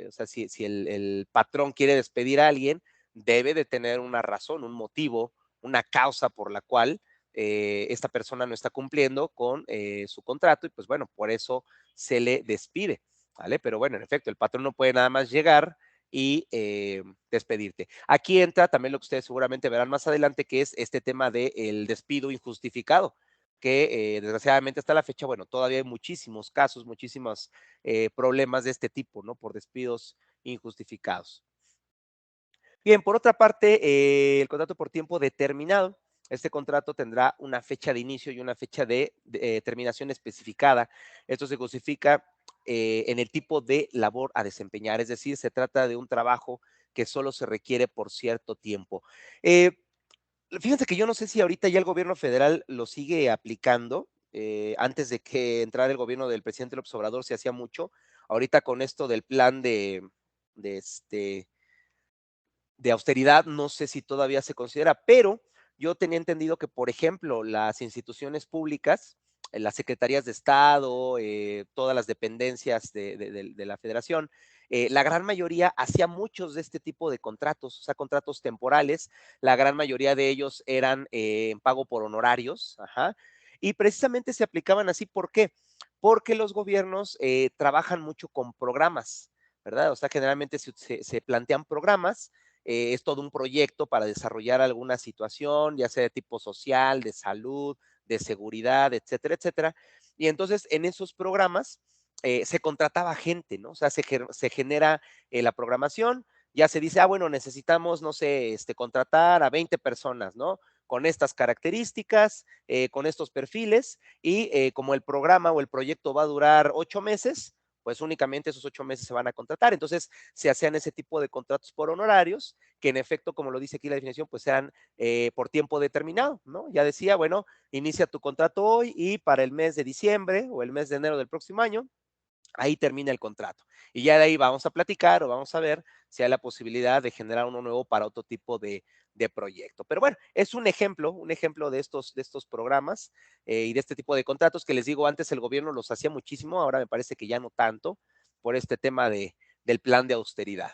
O sea, si el patrón quiere despedir a alguien, debe de tener una razón, un motivo, una causa por la cual esta persona no está cumpliendo con su contrato y pues bueno, por eso se le despide, ¿vale? Pero bueno, en efecto, el patrón no puede nada más llegar y despedirte. Aquí entra también lo que ustedes seguramente verán más adelante, que es este tema del despido injustificado, que desgraciadamente hasta la fecha, bueno, todavía hay muchísimos casos, muchísimos problemas de este tipo, ¿no? Por despidos injustificados. Bien, por otra parte, el contrato por tiempo determinado. Este contrato tendrá una fecha de inicio y una fecha de terminación especificada. Esto se justifica en el tipo de labor a desempeñar, es decir, se trata de un trabajo que solo se requiere por cierto tiempo. Eh, Fíjense que yo no sé si ahorita ya el gobierno federal lo sigue aplicando. Antes de que entrara el gobierno del presidente López Obrador se hacía mucho. Ahorita con esto del plan de este de austeridad, no sé si todavía se considera, pero yo tenía entendido que, por ejemplo, las instituciones públicas, las secretarías de Estado, todas las dependencias de la federación, la gran mayoría hacía muchos de este tipo de contratos, o sea, contratos temporales, la gran mayoría de ellos eran en pago por honorarios, ajá, y precisamente se aplicaban así, ¿por qué? Porque los gobiernos trabajan mucho con programas, ¿verdad? O sea, generalmente se plantean programas, es todo un proyecto para desarrollar alguna situación, ya sea de tipo social, de salud, de seguridad, etcétera, etcétera. Y entonces en esos programas se contrataba gente, ¿no? O sea, se genera la programación, ya se dice, ah, bueno, necesitamos, no sé, contratar a 20 personas, ¿no? Con estas características, con estos perfiles, y como el programa o el proyecto va a durar 8 meses, pues únicamente esos 8 meses se van a contratar. Entonces, se hacían ese tipo de contratos por honorarios, que en efecto, como lo dice aquí la definición, pues eran por tiempo determinado, ¿no? Ya decía, bueno, inicia tu contrato hoy y para el mes de diciembre o el mes de enero del próximo año, ahí termina el contrato. Y ya de ahí vamos a platicar o vamos a ver si hay la posibilidad de generar uno nuevo para otro tipo de proyecto. Pero bueno, es un ejemplo de estos programas y de este tipo de contratos que les digo, antes el gobierno los hacía muchísimo, ahora me parece que ya no tanto por este tema del plan de austeridad.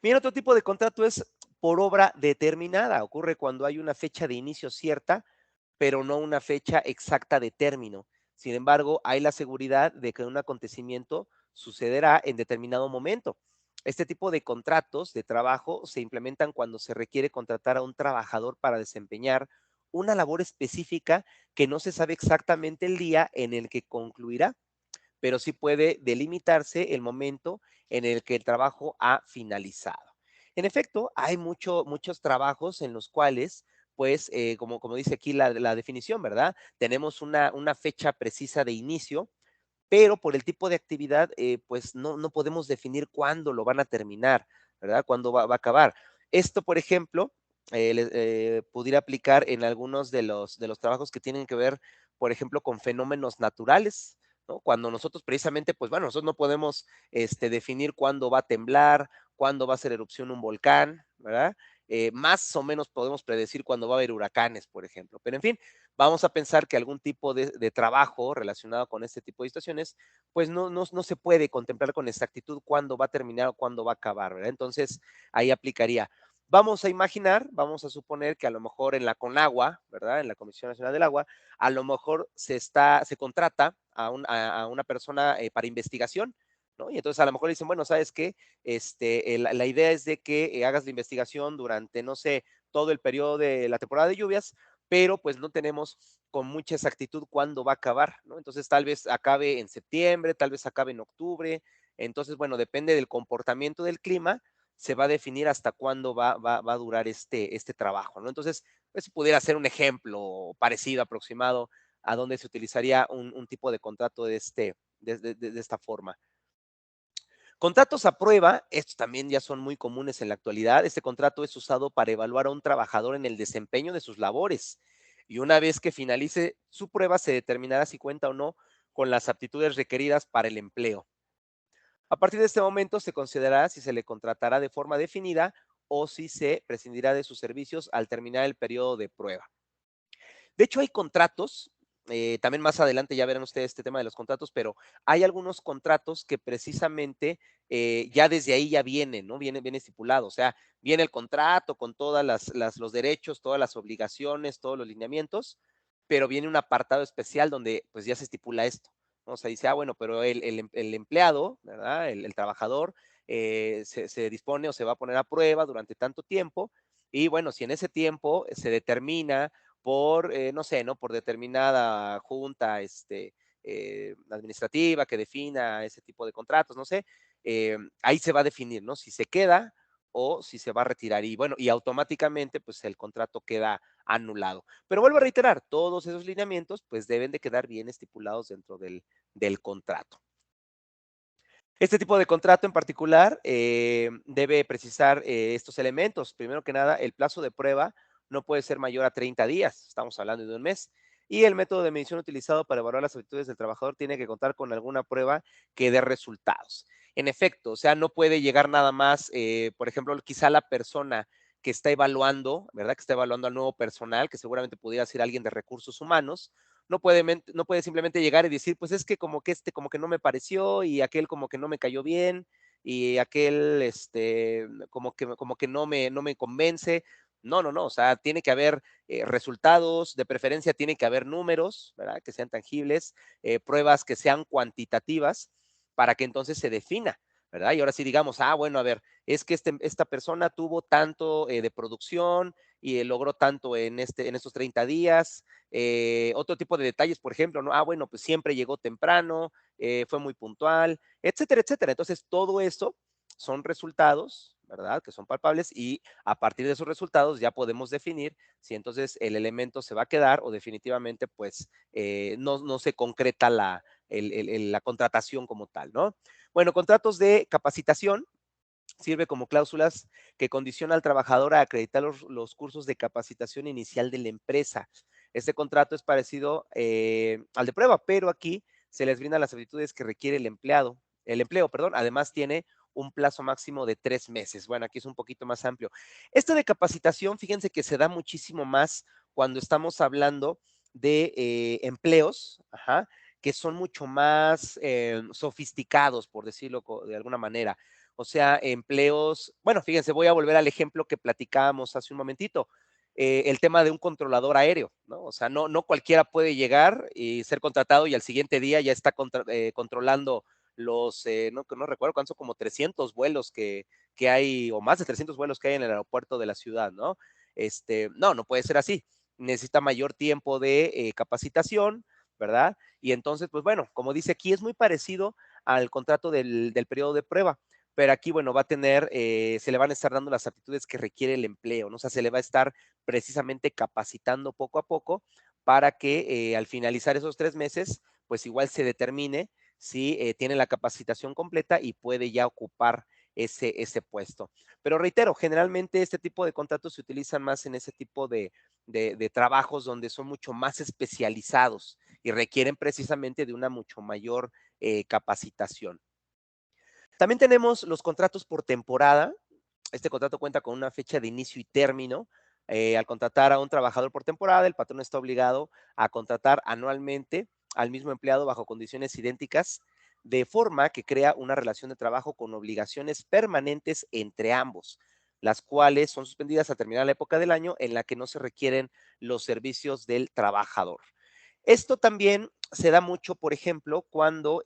Bien, otro tipo de contrato es por obra determinada. Ocurre cuando hay una fecha de inicio cierta, pero no una fecha exacta de término. Sin embargo, hay la seguridad de que un acontecimiento sucederá en determinado momento. Este tipo de contratos de trabajo se implementan cuando se requiere contratar a un trabajador para desempeñar una labor específica que no se sabe exactamente el día en el que concluirá, pero sí puede delimitarse el momento en el que el trabajo ha finalizado. En efecto, hay muchos trabajos en los cuales, pues, como dice aquí la definición, ¿verdad? Tenemos una fecha precisa de inicio, pero por el tipo de actividad, pues no podemos definir cuándo lo van a terminar, ¿verdad? Cuándo va a acabar. Esto, por ejemplo, pudiera aplicar en algunos de los trabajos que tienen que ver, por ejemplo, con fenómenos naturales, ¿no? Cuando nosotros precisamente, pues bueno, nosotros no podemos definir cuándo va a temblar, cuándo va a hacer erupción un volcán, ¿verdad? Más o menos podemos predecir cuándo va a haber huracanes, por ejemplo. Pero en fin, vamos a pensar que algún tipo de trabajo relacionado con este tipo de situaciones, pues no se puede contemplar con exactitud cuándo va a terminar o cuándo va a acabar, ¿verdad? Entonces, ahí aplicaría. Vamos a imaginar, vamos a suponer que a lo mejor en la CONAGUA, ¿verdad? En la Comisión Nacional del Agua, a lo mejor se contrata a una persona para investigación, ¿no? Y entonces a lo mejor le dicen, bueno, ¿sabes qué? La idea es de que hagas la investigación durante, no sé, todo el periodo de la temporada de lluvias, pero pues no tenemos con mucha exactitud cuándo va a acabar, ¿no? Entonces tal vez acabe en septiembre, tal vez acabe en octubre. Entonces, bueno, depende del comportamiento del clima, se va a definir hasta cuándo va a durar este trabajo, ¿no? Entonces, pues pudiera ser un ejemplo parecido, aproximado, a donde se utilizaría un tipo de contrato de esta forma. Contratos a prueba, estos también ya son muy comunes en la actualidad. Este contrato es usado para evaluar a un trabajador en el desempeño de sus labores y una vez que finalice su prueba se determinará si cuenta o no con las aptitudes requeridas para el empleo. A partir de este momento se considerará si se le contratará de forma definida o si se prescindirá de sus servicios al terminar el periodo de prueba. De hecho, hay contratos, también más adelante ya verán ustedes este tema de los contratos, pero hay algunos contratos que precisamente ya desde ahí ya vienen, ¿no? Viene estipulado, o sea, viene el contrato con todas los derechos, todas las obligaciones, todos los lineamientos, pero viene un apartado especial donde pues ya se estipula esto, ¿no? O sea, dice, ah, bueno, pero el empleado, ¿verdad? El trabajador se dispone o se va a poner a prueba durante tanto tiempo. Y bueno, si en ese tiempo se determina por, no sé, ¿no? Por determinada junta administrativa que defina ese tipo de contratos, no sé, ahí se va a definir, ¿no? Si se queda o si se va a retirar. Y bueno, y automáticamente pues el contrato queda anulado. Pero vuelvo a reiterar, todos esos lineamientos pues deben de quedar bien estipulados dentro del contrato. Este tipo de contrato en particular debe precisar estos elementos. Primero que nada, el plazo de prueba no puede ser mayor a 30 días, estamos hablando de un mes. Y el método de medición utilizado para evaluar las actitudes del trabajador tiene que contar con alguna prueba que dé resultados. En efecto, o sea, no puede llegar nada más, por ejemplo, quizá la persona que está evaluando, ¿verdad? Que está evaluando al nuevo personal, que seguramente pudiera ser alguien de recursos humanos, no puede simplemente llegar y decir, pues es que como que como que no me pareció y aquel como que no me cayó bien y aquel como que no me convence. No, no, no, o sea, tiene que haber resultados, de preferencia tiene que haber números, ¿verdad? Que sean tangibles, pruebas que sean cuantitativas para que entonces se defina, ¿verdad? Y ahora sí digamos, bueno, a ver, es que esta persona tuvo tanto de producción y logró tanto en estos 30 días, otro tipo de detalles, por ejemplo, ¿no? Bueno, pues siempre llegó temprano, fue muy puntual, etcétera, etcétera. Entonces, todo eso son resultados, ¿verdad? Que son palpables y a partir de esos resultados ya podemos definir si entonces el elemento se va a quedar o definitivamente pues no se concreta la contratación como tal, ¿no? Bueno, contratos de capacitación sirve como cláusulas que condiciona al trabajador a acreditar los cursos de capacitación inicial de la empresa. Este contrato es parecido al de prueba, pero aquí se les brindan las aptitudes que requiere el empleo, perdón. Además tiene un plazo máximo de 3 meses. Bueno, aquí es un poquito más amplio. Este de capacitación, fíjense que se da muchísimo más cuando estamos hablando de empleos, ajá, que son mucho más sofisticados, por decirlo de alguna manera. O sea, empleos, bueno, fíjense, voy a volver al ejemplo que platicábamos hace un momentito, el tema de un controlador aéreo, ¿no? O sea, no cualquiera puede llegar y ser contratado y al siguiente día ya está controlando no recuerdo cuántos, son como 300 vuelos que hay, o más de 300 vuelos que hay en el aeropuerto de la ciudad, ¿no? No puede ser así. Necesita mayor tiempo de capacitación, ¿verdad? Y entonces, pues bueno, como dice aquí, es muy parecido al contrato del periodo de prueba, pero aquí, bueno, va a tener, se le van a estar dando las aptitudes que requiere el empleo, ¿no? O sea, se le va a estar precisamente capacitando poco a poco para que al finalizar esos 3 meses, pues igual se determine si tiene la capacitación completa y puede ya ocupar ese puesto. Pero reitero, generalmente este tipo de contratos se utilizan más en ese tipo de trabajos donde son mucho más especializados y requieren precisamente de una mucho mayor capacitación. También tenemos los contratos por temporada. Este contrato cuenta con una fecha de inicio y término. Al contratar a un trabajador por temporada, el patrón está obligado a contratar anualmente al mismo empleado bajo condiciones idénticas, de forma que crea una relación de trabajo con obligaciones permanentes entre ambos, las cuales son suspendidas al terminar la época del año en la que no se requieren los servicios del trabajador. Esto también se da mucho, por ejemplo, cuando,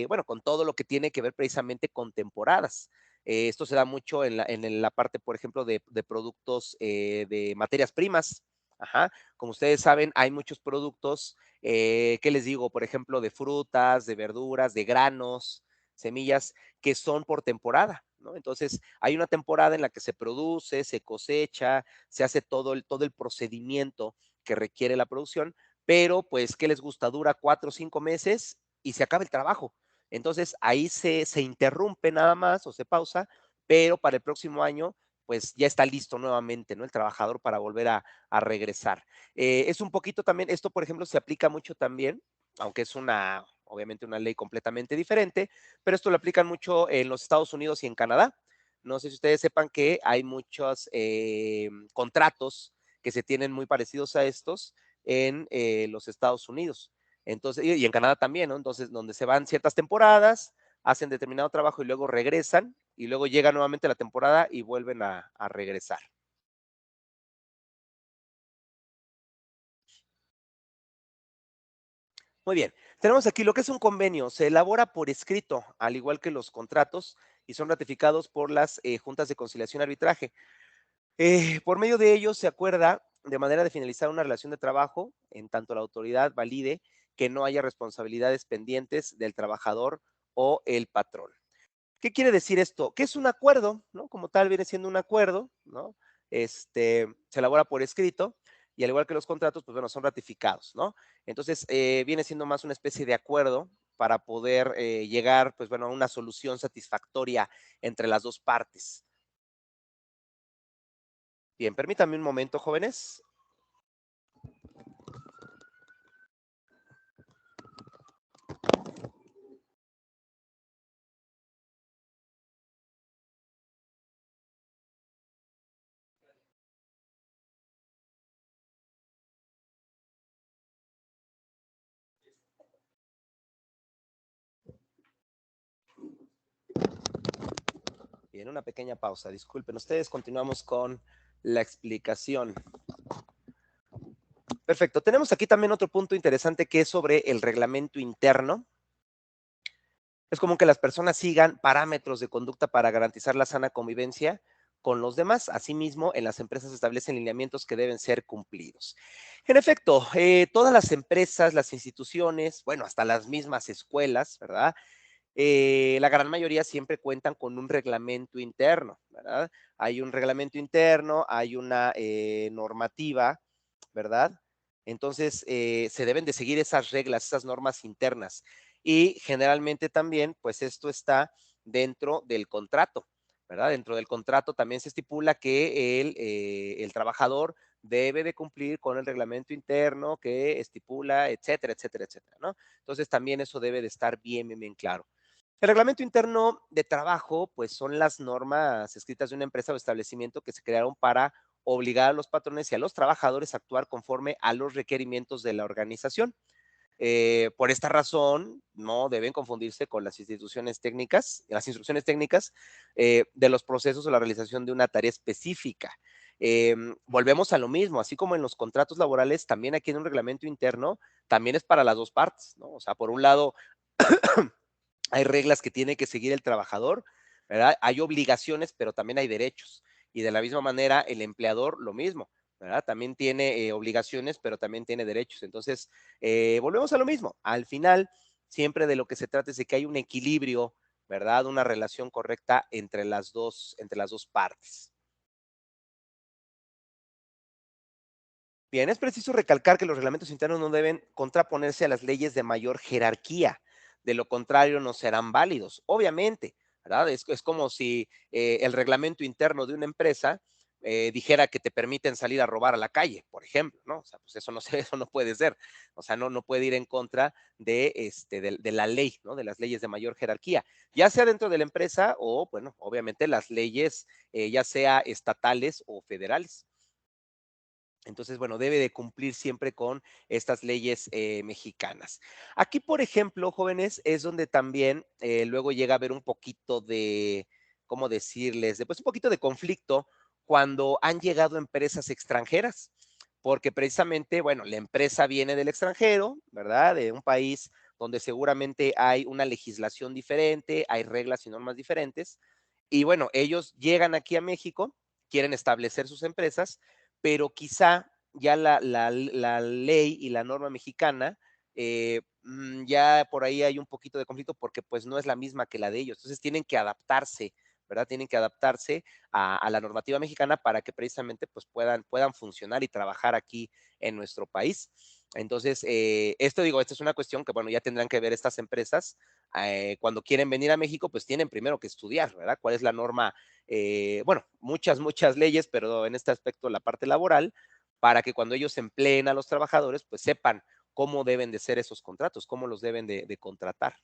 bueno, con todo lo que tiene que ver precisamente con temporadas. Esto se da mucho en la parte, por ejemplo, de productos de materias primas. Ajá. Como ustedes saben, hay muchos productos, ¿qué les digo? Por ejemplo, de frutas, de verduras, de granos, semillas, que son por temporada, ¿no? Entonces, hay una temporada en la que se produce, se cosecha, se hace todo el procedimiento que requiere la producción, pero pues, ¿qué les gusta? Dura 4 o 5 meses y se acaba el trabajo. Entonces, ahí se interrumpe nada más o se pausa, pero para el próximo año, pues ya está listo nuevamente, ¿no? El trabajador para volver a regresar. Es un poquito también, esto por ejemplo se aplica mucho también, aunque es obviamente una ley completamente diferente, pero esto lo aplican mucho en los Estados Unidos y en Canadá. No sé si ustedes sepan que hay muchos contratos que se tienen muy parecidos a estos en los Estados Unidos. Entonces, y en Canadá también, ¿no? Entonces, donde se van ciertas temporadas, hacen determinado trabajo y luego regresan y luego llega nuevamente la temporada y vuelven a regresar. Muy bien, tenemos aquí lo que es un convenio. Se elabora por escrito, al igual que los contratos, y son ratificados por las juntas de conciliación y arbitraje. Por medio de ellos se acuerda de manera de finalizar una relación de trabajo, en tanto la autoridad valide que no haya responsabilidades pendientes del trabajador o el patrón. ¿Qué quiere decir esto? Que es un acuerdo, ¿no? Como tal, viene siendo un acuerdo, ¿no? Se elabora por escrito y al igual que los contratos, pues bueno, son ratificados, ¿no? Entonces, viene siendo más una especie de acuerdo para poder llegar, pues bueno, a una solución satisfactoria entre las dos partes. Bien, permítanme un momento, jóvenes. Bien, una pequeña pausa. Disculpen ustedes, continuamos con la explicación. Perfecto. Tenemos aquí también otro punto interesante que es sobre el reglamento interno. Es común que las personas sigan parámetros de conducta para garantizar la sana convivencia con los demás. Asimismo, en las empresas se establecen lineamientos que deben ser cumplidos. En efecto, todas las empresas, las instituciones, bueno, hasta las mismas escuelas, ¿verdad? La gran mayoría siempre cuentan con un reglamento interno, ¿verdad? Hay un reglamento interno, hay una normativa, ¿verdad? Entonces, se deben de seguir esas reglas, esas normas internas. Y generalmente también, pues esto está dentro del contrato, ¿verdad? Dentro del contrato también se estipula que el trabajador debe de cumplir con el reglamento interno que estipula, etcétera, etcétera, etcétera, ¿no? Entonces, también eso debe de estar bien, bien, bien claro. El reglamento interno de trabajo, pues son las normas escritas de una empresa o establecimiento que se crearon para obligar a los patrones y a los trabajadores a actuar conforme a los requerimientos de la organización. Por esta razón, no deben confundirse con las instituciones técnicas, las instrucciones técnicas de los procesos o la realización de una tarea específica. Volvemos a lo mismo, así como en los contratos laborales, también aquí en un reglamento interno, también es para las dos partes, ¿no? O sea, por un lado, hay reglas que tiene que seguir el trabajador, ¿verdad? Hay obligaciones, pero también hay derechos. Y de la misma manera, el empleador lo mismo, ¿verdad? También tiene obligaciones, pero también tiene derechos. Entonces, volvemos a lo mismo. Al final, siempre de lo que se trata es de que hay un equilibrio, ¿verdad? Una relación correcta entre las dos partes. Bien, es preciso recalcar que los reglamentos internos no deben contraponerse a las leyes de mayor jerarquía. De lo contrario, no serán válidos. Obviamente, ¿verdad? Es como si el reglamento interno de una empresa dijera que te permiten salir a robar a la calle, por ejemplo, ¿no? O sea, pues eso no, eso no puede ser. O sea, no puede ir en contra de la ley, ¿no? De las leyes de mayor jerarquía, ya sea dentro de la empresa o, bueno, obviamente las leyes, ya sea estatales o federales. Entonces, bueno, debe de cumplir siempre con estas leyes mexicanas. Aquí, por ejemplo, jóvenes, es donde también luego llega a haber un poquito de, ¿cómo decirles? Después un poquito de conflicto cuando han llegado empresas extranjeras, porque precisamente, bueno, la empresa viene del extranjero, ¿verdad? De un país donde seguramente hay una legislación diferente, hay reglas y normas diferentes, y bueno, ellos llegan aquí a México, quieren establecer sus empresas, pero quizá ya la ley y la norma mexicana, ya por ahí hay un poquito de conflicto porque pues no es la misma que la de ellos. Entonces tienen que adaptarse, ¿verdad? Tienen que adaptarse a la normativa mexicana para que precisamente pues puedan funcionar y trabajar aquí en nuestro país. Entonces, esto digo, esta es una cuestión que, bueno, ya tendrán que ver estas empresas cuando quieren venir a México, pues tienen primero que estudiar, ¿verdad? ¿Cuál es la norma? Bueno, muchas leyes, pero en este aspecto la parte laboral, para que cuando ellos empleen a los trabajadores, pues sepan cómo deben de ser esos contratos, cómo los deben de contratar.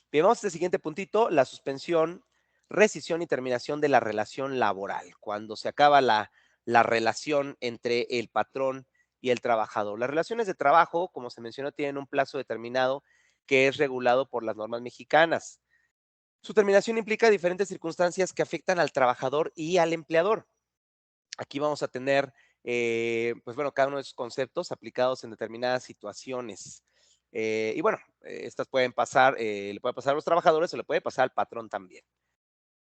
Bien, vamos al siguiente puntito, la suspensión, rescisión y terminación de la relación laboral, cuando se acaba la relación entre el patrón y el trabajador. Las relaciones de trabajo, como se mencionó, tienen un plazo determinado que es regulado por las normas mexicanas. Su terminación implica diferentes circunstancias que afectan al trabajador y al empleador. Aquí vamos a tener, pues bueno, cada uno de esos conceptos aplicados en determinadas situaciones. Y bueno, estas pueden pasar, le puede pasar a los trabajadores o le puede pasar al patrón también.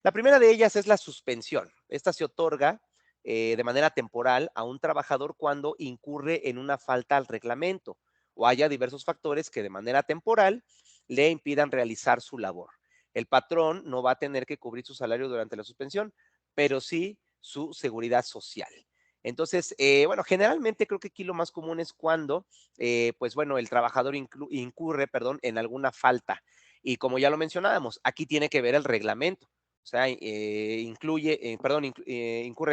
La primera de ellas es la suspensión. Esta se otorga de manera temporal a un trabajador cuando incurre en una falta al reglamento o haya diversos factores que de manera temporal le impidan realizar su labor. El patrón no va a tener que cubrir su salario durante la suspensión, pero sí su seguridad social. Entonces, bueno, generalmente creo que aquí lo más común es cuando, pues bueno, el trabajador incurre, perdón, en alguna falta. Y como ya lo mencionábamos, aquí tiene que ver el reglamento. O sea, incurre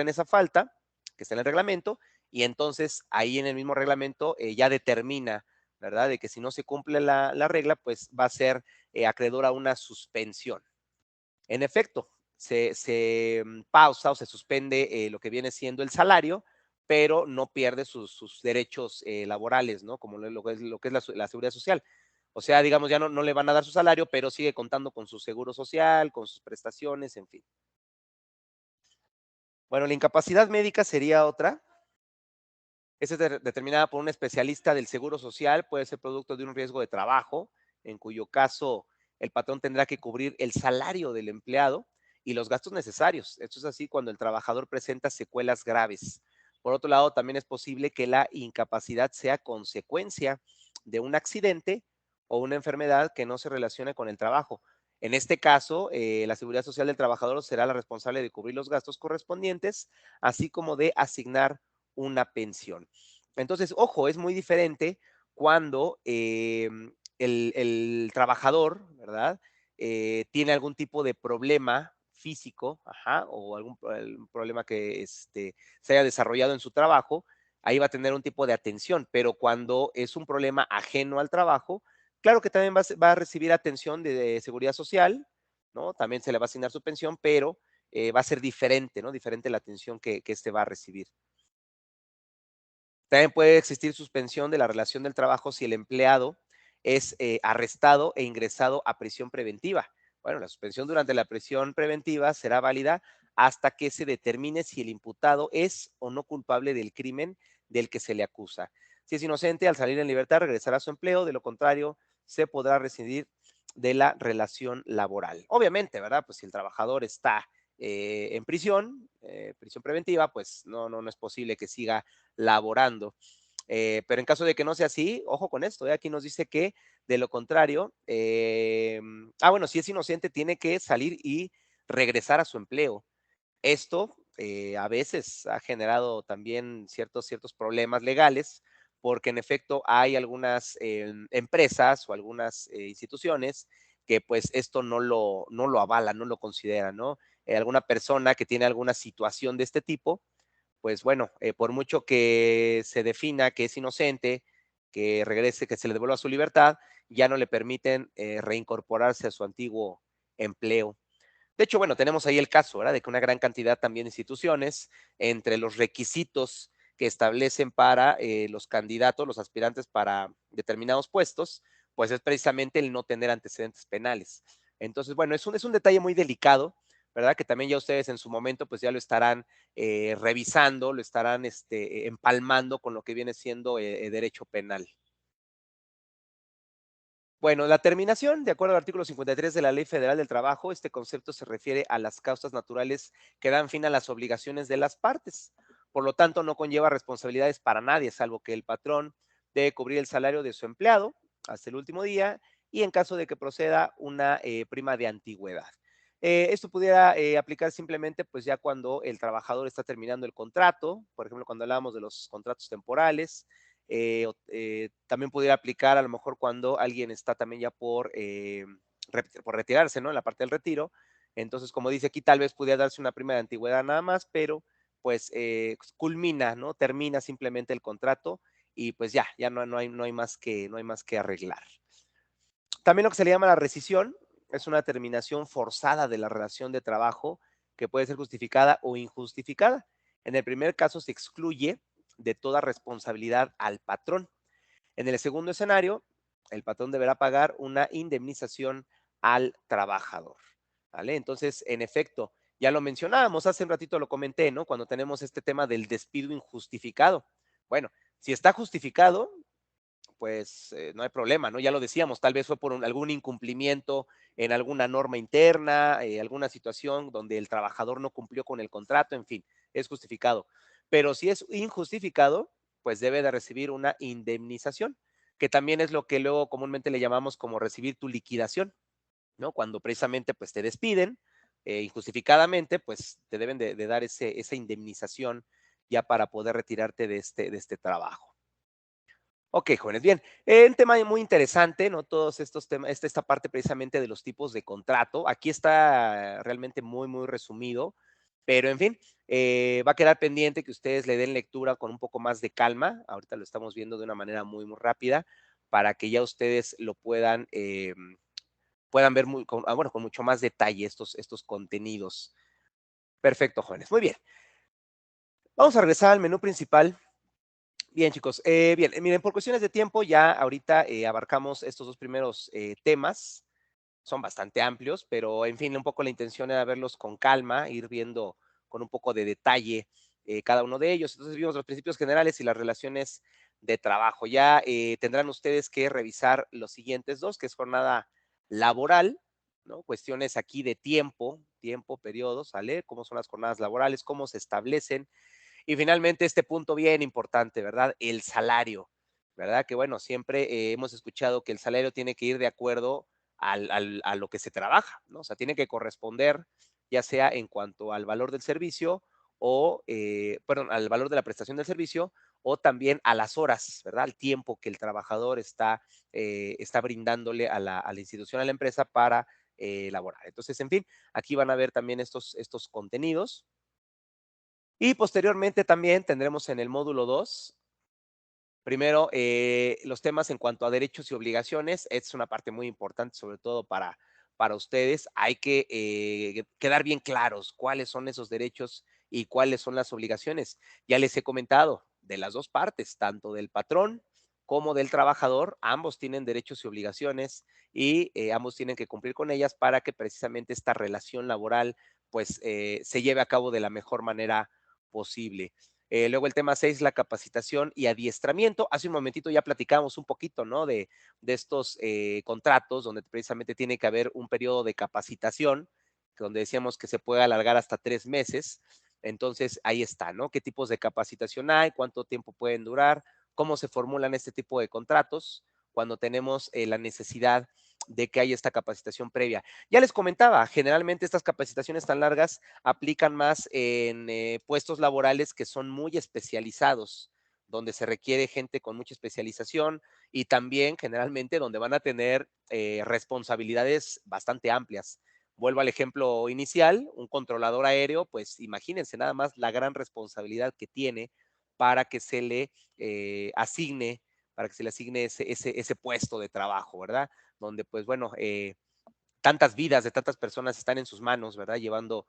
en esa falta que está en el reglamento y entonces ahí en el mismo reglamento ya determina, ¿verdad? De que si no se cumple la regla, pues va a ser acreedor a una suspensión. En efecto, se pausa o se suspende lo que viene siendo el salario, pero no pierde sus derechos laborales, ¿no? Como lo que es la seguridad social. O sea, digamos, ya no le van a dar su salario, pero sigue contando con su seguro social, con sus prestaciones, en fin. Bueno, la incapacidad médica sería otra. Esta es determinada por un especialista del Seguro Social, puede ser producto de un riesgo de trabajo, en cuyo caso el patrón tendrá que cubrir el salario del empleado y los gastos necesarios. Esto es así cuando el trabajador presenta secuelas graves. Por otro lado, también es posible que la incapacidad sea consecuencia de un accidente o una enfermedad que no se relacione con el trabajo. En este caso, la Seguridad Social del trabajador será la responsable de cubrir los gastos correspondientes, así como de asignar una pensión. Entonces, ojo, es muy diferente cuando el trabajador, ¿verdad? Tiene algún tipo de problema físico, ajá, o algún problema que se haya desarrollado en su trabajo, ahí va a tener un tipo de atención, pero cuando es un problema ajeno al trabajo, claro que también va a recibir atención de seguridad social, ¿no? También se le va a asignar su pensión, pero va a ser diferente, ¿no? Diferente la atención que éste va a recibir. También puede existir suspensión de la relación del trabajo si el empleado es arrestado e ingresado a prisión preventiva. Bueno, la suspensión durante la prisión preventiva será válida hasta que se determine si el imputado es o no culpable del crimen del que se le acusa. Si es inocente, al salir en libertad regresará a su empleo, de lo contrario, se podrá rescindir de la relación laboral. Obviamente, ¿verdad? Pues si el trabajador está en prisión preventiva, pues no es posible que siga laborando. Pero en caso de que no sea así, ojo con esto, aquí nos dice que de lo contrario, bueno, si es inocente, tiene que salir y regresar a su empleo. Esto a veces ha generado también ciertos problemas legales, porque en efecto hay algunas empresas o algunas instituciones que pues esto no lo avalan, no lo consideran, ¿no? Alguna persona que tiene alguna situación de este tipo, pues bueno, por mucho que se defina que es inocente, que regrese, que se le devuelva su libertad, ya no le permiten reincorporarse a su antiguo empleo. De hecho, bueno, tenemos ahí el caso, ¿verdad? De que una gran cantidad también de instituciones, entre los requisitos que establecen para los candidatos, los aspirantes para determinados puestos, pues es precisamente el no tener antecedentes penales. Entonces, bueno, es un detalle muy delicado, ¿verdad? Que también ya ustedes en su momento, pues ya lo estarán revisando, lo estarán empalmando con lo que viene siendo derecho penal. Bueno, la terminación, de acuerdo al artículo 53 de la Ley Federal del Trabajo, este concepto se refiere a las causas naturales que dan fin a las obligaciones de las partes. Por lo tanto, no conlleva responsabilidades para nadie, salvo que el patrón debe cubrir el salario de su empleado hasta el último día y en caso de que proceda una prima de antigüedad. Esto pudiera aplicar simplemente pues ya cuando el trabajador está terminando el contrato, por ejemplo, cuando hablábamos de los contratos temporales, también pudiera aplicar a lo mejor cuando alguien está también ya por retirarse, ¿no? En la parte del retiro. Entonces, como dice aquí, tal vez pudiera darse una prima de antigüedad nada más, pero pues culmina, ¿no? Termina simplemente el contrato y pues ya no hay más que arreglar. También lo que se le llama la rescisión es una terminación forzada de la relación de trabajo que puede ser justificada o injustificada. En el primer caso se excluye de toda responsabilidad al patrón. En el segundo escenario, el patrón deberá pagar una indemnización al trabajador. ¿Vale? Entonces, en efecto, ya lo mencionábamos, hace un ratito lo comenté, ¿no? Cuando tenemos este tema del despido injustificado. Bueno, si está justificado, pues no hay problema, ¿no? Ya lo decíamos, tal vez fue por algún incumplimiento en alguna norma interna, alguna situación donde el trabajador no cumplió con el contrato, en fin, es justificado. Pero si es injustificado, pues debe de recibir una indemnización, que también es lo que luego comúnmente le llamamos como recibir tu liquidación, ¿no? Cuando precisamente pues te despiden injustificadamente, pues te deben de dar esa indemnización ya para poder retirarte de este trabajo. Ok, jóvenes, bien. Un tema muy interesante, ¿no? Todos estos temas, esta parte precisamente de los tipos de contrato. Aquí está realmente muy, muy resumido, pero en fin, va a quedar pendiente que ustedes le den lectura con un poco más de calma. Ahorita lo estamos viendo de una manera muy, muy rápida para que ya ustedes lo puedan ver bueno, con mucho más detalle estos contenidos. Perfecto, jóvenes. Muy bien. Vamos a regresar al menú principal. Bien, chicos. Bien, miren, por cuestiones de tiempo, ya ahorita abarcamos estos dos primeros temas. Son bastante amplios, pero en fin, un poco la intención era verlos con calma, ir viendo con un poco de detalle cada uno de ellos. Entonces vimos los principios generales y las relaciones de trabajo. Ya tendrán ustedes que revisar los siguientes dos, que es jornada laboral, ¿no? Cuestiones aquí de tiempo, periodos, ¿sale? Cómo son las jornadas laborales, cómo se establecen, y finalmente, este punto bien importante, ¿verdad? El salario, ¿verdad? Que bueno, siempre hemos escuchado que el salario tiene que ir de acuerdo a lo que se trabaja, ¿no? O sea, tiene que corresponder ya sea en cuanto al valor del servicio o, perdón, al valor de la prestación del servicio o también a las horas, ¿verdad? Al tiempo que el trabajador está brindándole a la institución, a la empresa para laborar. Entonces, en fin, aquí van a ver también estos contenidos. Y posteriormente también tendremos en el módulo 2, primero, los temas en cuanto a derechos y obligaciones. Es una parte muy importante, sobre todo para ustedes. Hay que quedar bien claros cuáles son esos derechos y cuáles son las obligaciones. Ya les he comentado de las dos partes, tanto del patrón como del trabajador. Ambos tienen derechos y obligaciones y ambos tienen que cumplir con ellas para que precisamente esta relación laboral pues se lleve a cabo de la mejor manera posible. Luego el tema 6, la capacitación y adiestramiento. Hace un momentito ya platicamos un poquito, ¿no? De estos contratos donde precisamente tiene que haber un periodo de capacitación, donde decíamos que se puede alargar hasta 3 meses. Entonces, ahí está, ¿no? ¿Qué tipos de capacitación hay? ¿Cuánto tiempo pueden durar? ¿Cómo se formulan este tipo de contratos cuando tenemos la necesidad de que haya esta capacitación previa? Ya les comentaba, generalmente estas capacitaciones tan largas aplican más en puestos laborales que son muy especializados, donde se requiere gente con mucha especialización y también generalmente donde van a tener responsabilidades bastante amplias. Vuelvo al ejemplo inicial, un controlador aéreo, pues imagínense nada más la gran responsabilidad que tiene para que se le asigne, para que se le asigne ese puesto de trabajo, ¿verdad? Donde pues bueno, tantas vidas de tantas personas están en sus manos, ¿verdad? Llevando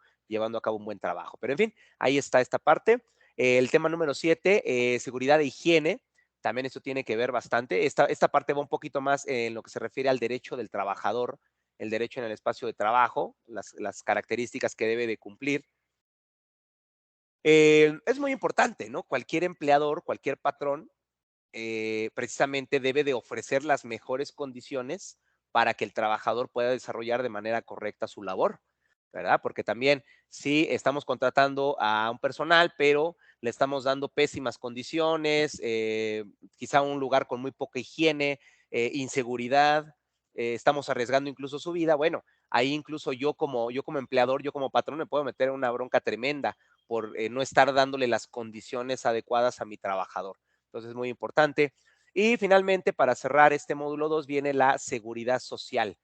a cabo un buen trabajo. Pero en fin, ahí está esta parte. El tema número 7, seguridad e higiene. También esto tiene que ver bastante. Esta parte va un poquito más en lo que se refiere al derecho del trabajador, el derecho en el espacio de trabajo, las características que debe de cumplir. Es muy importante, ¿no? Cualquier empleador, cualquier patrón, precisamente debe de ofrecer las mejores condiciones para que el trabajador pueda desarrollar de manera correcta su labor, ¿verdad? Porque también sí estamos contratando a un personal, pero le estamos dando pésimas condiciones, quizá un lugar con muy poca higiene, inseguridad, estamos arriesgando incluso su vida. Bueno, ahí incluso yo como empleador, yo como patrón me puedo meter en una bronca tremenda por no estar dándole las condiciones adecuadas a mi trabajador. Entonces es muy importante. Y finalmente, para cerrar este módulo 2, viene la seguridad social.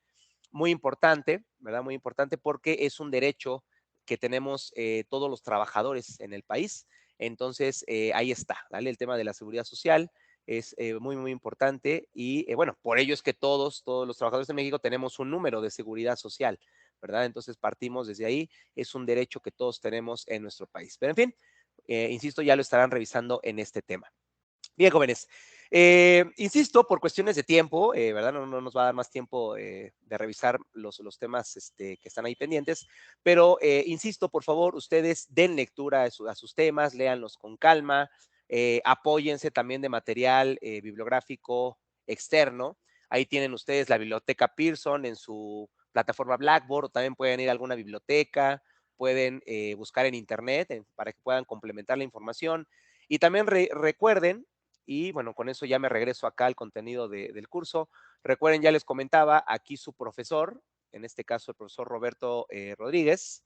Muy importante, ¿verdad? Muy importante porque es un derecho que tenemos todos los trabajadores en el país. Entonces, ahí está, ¿vale? El tema de la seguridad social es muy, muy importante y bueno, por ello es que todos los trabajadores de México tenemos un número de seguridad social, ¿verdad? Entonces partimos desde ahí, es un derecho que todos tenemos en nuestro país. Pero en fin, insisto, ya lo estarán revisando en este tema. Bien, jóvenes. Insisto, por cuestiones de tiempo, ¿verdad? No nos va a dar más tiempo de revisar los temas que están ahí pendientes, pero insisto, por favor, ustedes den lectura a sus temas, léanlos con calma, apóyense también de material bibliográfico externo. Ahí tienen ustedes la biblioteca Pearson en su plataforma Blackboard, o también pueden ir a alguna biblioteca, pueden buscar en internet para que puedan complementar la información. Y también recuerden, y bueno, con eso ya me regreso acá al contenido del curso. Recuerden, ya les comentaba, aquí su profesor, en este caso el profesor Roberto Rodríguez,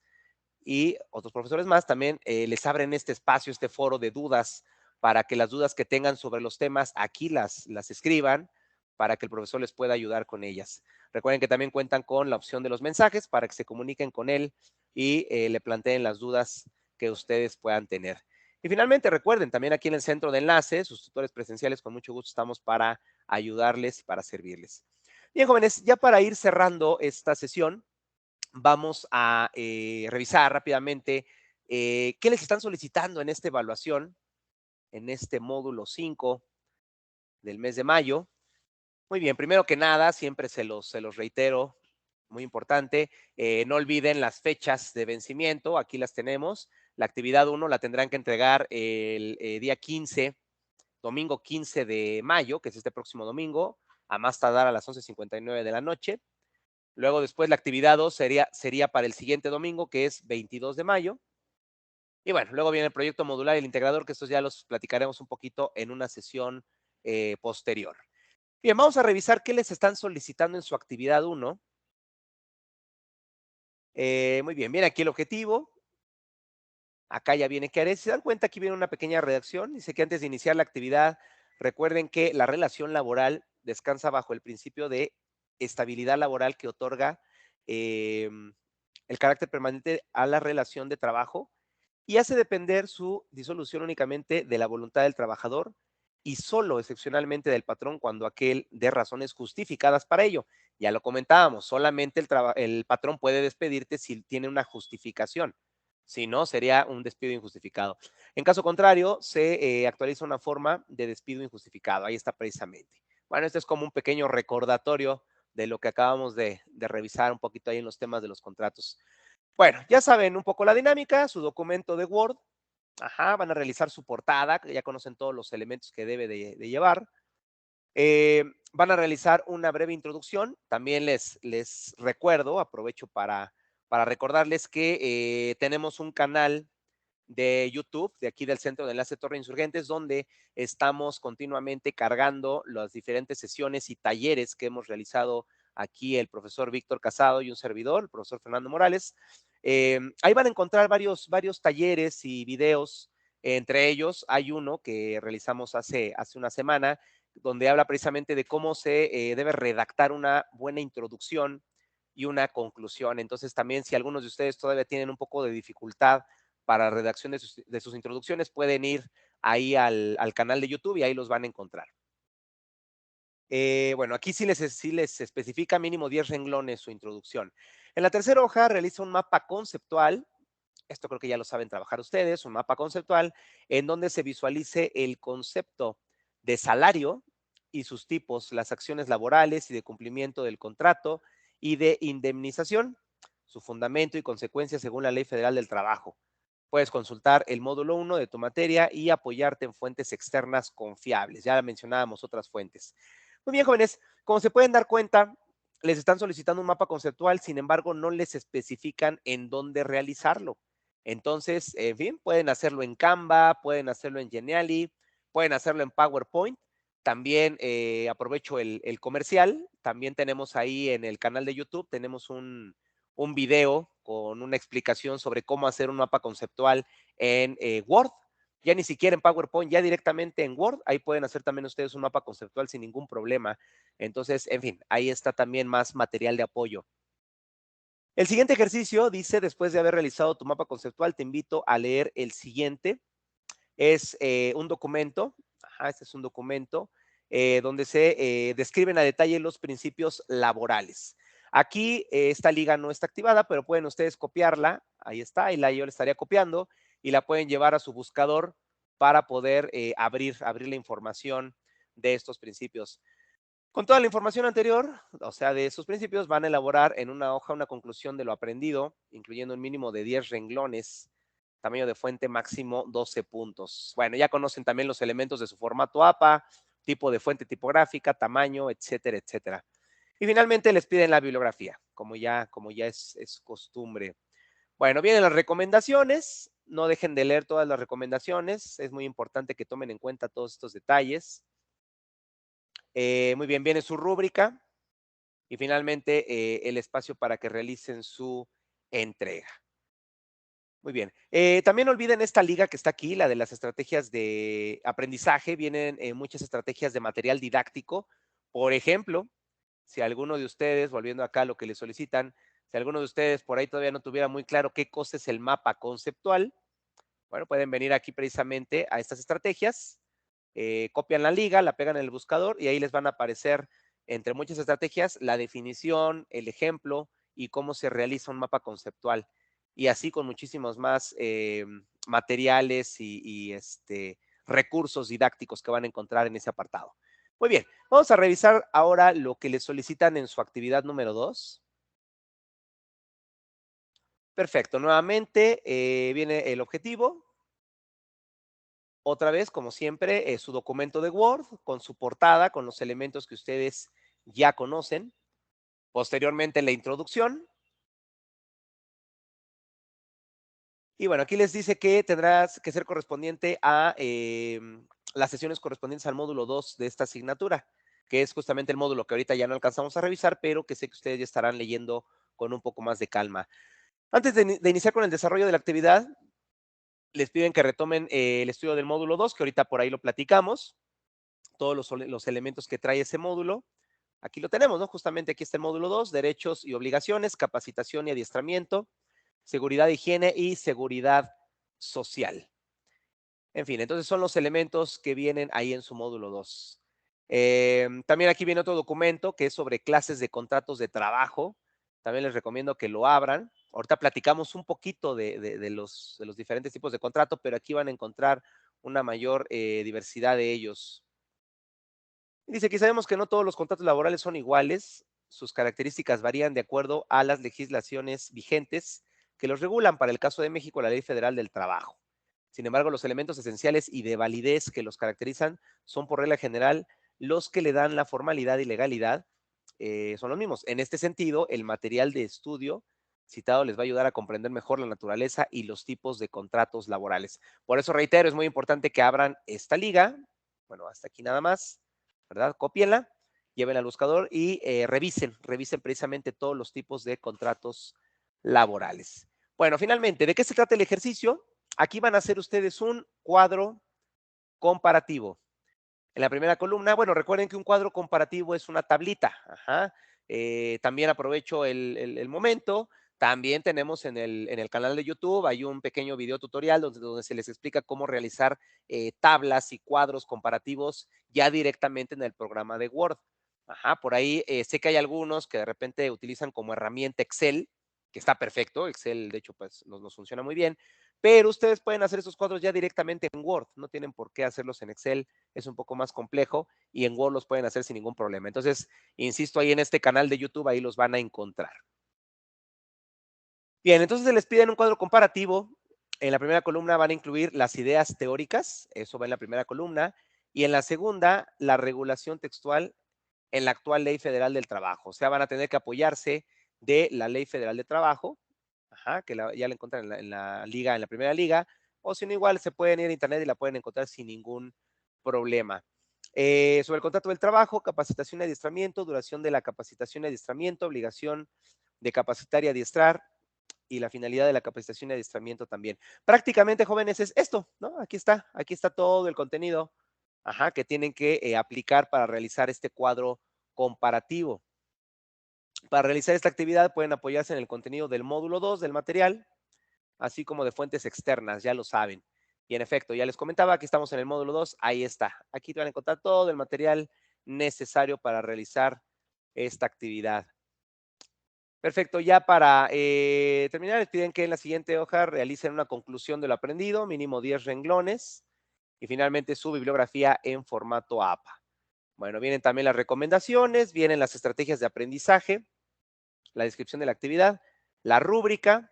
y otros profesores más también les abren este espacio, este foro de dudas, para que las dudas que tengan sobre los temas aquí las escriban, para que el profesor les pueda ayudar con ellas. Recuerden que también cuentan con la opción de los mensajes para que se comuniquen con él y le planteen las dudas que ustedes puedan tener. Y finalmente, recuerden, también aquí en el centro de enlace, sus tutores presenciales, con mucho gusto estamos para ayudarles y para servirles. Bien, jóvenes, ya para ir cerrando esta sesión, vamos a revisar rápidamente qué les están solicitando en esta evaluación, en este módulo 5 del mes de mayo. Muy bien, primero que nada, siempre se los reitero, muy importante, no olviden las fechas de vencimiento, aquí las tenemos. La actividad 1 la tendrán que entregar el día 15, domingo 15 de mayo, que es este próximo domingo, a más tardar a las 11:59 de la noche. Luego después la actividad 2 sería para el siguiente domingo, que es 22 de mayo. Y bueno, luego viene el proyecto modular y el integrador, que estos ya los platicaremos un poquito en una sesión posterior. Bien, vamos a revisar qué les están solicitando en su actividad 1. Muy bien, viene aquí el objetivo. Acá ya viene qué haré. Si se dan cuenta, aquí viene una pequeña redacción. Dice que antes de iniciar la actividad, recuerden que la relación laboral descansa bajo el principio de estabilidad laboral que otorga el carácter permanente a la relación de trabajo y hace depender su disolución únicamente de la voluntad del trabajador y solo excepcionalmente del patrón cuando aquel dé razones justificadas para ello. Ya lo comentábamos, solamente el patrón puede despedirte si tiene una justificación. Si no, sería un despido injustificado. En caso contrario, se actualiza una forma de despido injustificado. Ahí está precisamente. Bueno, este es como un pequeño recordatorio de lo que acabamos de revisar un poquito ahí en los temas de los contratos. Bueno, ya saben un poco la dinámica, su documento de Word. Ajá, van a realizar su portada, que ya conocen todos los elementos que debe de llevar. Van a realizar una breve introducción. También les recuerdo, aprovecho para recordarles que tenemos un canal de YouTube, de aquí del Centro de Enlace Torre Insurgentes, donde estamos continuamente cargando las diferentes sesiones y talleres que hemos realizado aquí el profesor Víctor Casado y un servidor, el profesor Fernando Morales. Ahí van a encontrar varios talleres y videos. Entre ellos hay uno que realizamos hace una semana, donde habla precisamente de cómo se debe redactar una buena introducción y una conclusión. Entonces, también si algunos de ustedes todavía tienen un poco de dificultad para redacción de sus introducciones, pueden ir ahí al canal de YouTube y ahí los van a encontrar. Bueno, aquí sí les especifica mínimo 10 renglones su introducción. En la tercera hoja realiza un mapa conceptual. Esto creo que ya lo saben trabajar ustedes, un mapa conceptual en donde se visualice el concepto de salario y sus tipos, las acciones laborales y de cumplimiento del contrato y de indemnización, su fundamento y consecuencias según la Ley Federal del Trabajo. Puedes consultar el módulo 1 de tu materia y apoyarte en fuentes externas confiables. Ya mencionábamos otras fuentes. Muy bien, jóvenes, como se pueden dar cuenta, les están solicitando un mapa conceptual, sin embargo, no les especifican en dónde realizarlo. Entonces, en fin, pueden hacerlo en Canva, pueden hacerlo en Geniali, pueden hacerlo en PowerPoint. También aprovecho el comercial. También tenemos ahí en el canal de YouTube, tenemos un video con una explicación sobre cómo hacer un mapa conceptual en Word. Ya ni siquiera en PowerPoint, ya directamente en Word, ahí pueden hacer también ustedes un mapa conceptual sin ningún problema. Entonces, en fin, ahí está también más material de apoyo. El siguiente ejercicio dice, después de haber realizado tu mapa conceptual, te invito a leer el siguiente. Es un documento, este es un documento donde se describen a detalle los principios laborales. Aquí esta liga no está activada, pero pueden ustedes copiarla. Ahí está, y yo la estaría copiando y la pueden llevar a su buscador para poder abrir la información de estos principios. Con toda la información anterior, o sea, de esos principios, van a elaborar en una hoja una conclusión de lo aprendido, incluyendo un mínimo de 10 renglones, tamaño de fuente máximo 12 puntos. Bueno, ya conocen también los elementos de su formato APA, tipo de fuente tipográfica, tamaño, etcétera, etcétera. Y finalmente les piden la bibliografía, como ya es costumbre. Bueno, vienen las recomendaciones. No dejen de leer todas las recomendaciones. Es muy importante que tomen en cuenta todos estos detalles. Muy bien, viene su rúbrica y finalmente el espacio para que realicen su entrega. Muy bien. También no olviden esta liga que está aquí, la de las estrategias de aprendizaje. Vienen muchas estrategias de material didáctico. Por ejemplo, si alguno de ustedes, volviendo acá a lo que les solicitan, si alguno de ustedes por ahí todavía no tuviera muy claro qué cosa es el mapa conceptual, bueno, pueden venir aquí precisamente a estas estrategias, copian la liga, la pegan en el buscador y ahí les van a aparecer, entre muchas estrategias, la definición, el ejemplo y cómo se realiza un mapa conceptual. Y así con muchísimos más materiales y recursos didácticos que van a encontrar en ese apartado. Muy bien, vamos a revisar ahora lo que les solicitan en su actividad número 2. Perfecto, nuevamente viene el objetivo. Otra vez, como siempre, su documento de Word con su portada, con los elementos que ustedes ya conocen. Posteriormente, la introducción. Y bueno, aquí les dice que tendrás que ser correspondiente a las sesiones correspondientes al módulo 2 de esta asignatura, que es justamente el módulo que ahorita ya no alcanzamos a revisar, pero que sé que ustedes ya estarán leyendo con un poco más de calma. Antes de iniciar con el desarrollo de la actividad, les piden que retomen el estudio del módulo 2, que ahorita por ahí lo platicamos, todos los elementos que trae ese módulo. Aquí lo tenemos, ¿no? Justamente aquí está el módulo 2, derechos y obligaciones, capacitación y adiestramiento, seguridad, higiene y seguridad social. En fin, entonces son los elementos que vienen ahí en su módulo 2. También aquí viene otro documento que es sobre clases de contratos de trabajo. También les recomiendo que lo abran. Ahorita platicamos un poquito de los diferentes tipos de contrato, pero aquí van a encontrar una mayor diversidad de ellos. Dice que sabemos que no todos los contratos laborales son iguales, sus características varían de acuerdo a las legislaciones vigentes que los regulan. Para el caso de México, la Ley Federal del Trabajo. Sin embargo, los elementos esenciales y de validez que los caracterizan son por regla general los que le dan la formalidad y legalidad, son los mismos. En este sentido, el material de estudio citado les va a ayudar a comprender mejor la naturaleza y los tipos de contratos laborales. Por eso reitero, es muy importante que abran esta liga. Bueno, hasta aquí nada más, ¿verdad? Cópienla, lleven al buscador y revisen precisamente todos los tipos de contratos laborales. Bueno, finalmente, ¿de qué se trata el ejercicio? Aquí van a hacer ustedes un cuadro comparativo. En la primera columna, bueno, recuerden que un cuadro comparativo es una tablita. Ajá. También aprovecho el momento. También tenemos en el canal de YouTube, hay un pequeño video tutorial donde se les explica cómo realizar tablas y cuadros comparativos ya directamente en el programa de Word. Ajá, por ahí sé que hay algunos que de repente utilizan como herramienta Excel, que está perfecto. Excel, de hecho, pues nos funciona muy bien. Pero ustedes pueden hacer esos cuadros ya directamente en Word. No tienen por qué hacerlos en Excel, es un poco más complejo y en Word los pueden hacer sin ningún problema. Entonces, insisto, ahí en este canal de YouTube, ahí los van a encontrar. Bien, entonces se les piden un cuadro comparativo. En la primera columna van a incluir las ideas teóricas, eso va en la primera columna, y en la segunda, la regulación textual en la actual Ley Federal del Trabajo. O sea, van a tener que apoyarse de la Ley Federal de Trabajo, ajá, que ya la encuentran en la liga, en la primera liga, o si no, igual se pueden ir a internet y la pueden encontrar sin ningún problema. Sobre el contrato del trabajo, capacitación y adiestramiento, duración de la capacitación y adiestramiento, obligación de capacitar y adiestrar, y la finalidad de la capacitación y adiestramiento también. Prácticamente, jóvenes, es esto, ¿no? Aquí está todo el contenido, ajá, que tienen que aplicar para realizar este cuadro comparativo. Para realizar esta actividad pueden apoyarse en el contenido del módulo 2 del material, así como de fuentes externas, ya lo saben. Y en efecto, ya les comentaba, aquí estamos en el módulo 2, ahí está. Aquí te van a encontrar todo el material necesario para realizar esta actividad. Perfecto, ya para terminar, les piden que en la siguiente hoja realicen una conclusión de lo aprendido, mínimo 10 renglones, y finalmente su bibliografía en formato APA. Bueno, vienen también las recomendaciones, vienen las estrategias de aprendizaje, la descripción de la actividad, la rúbrica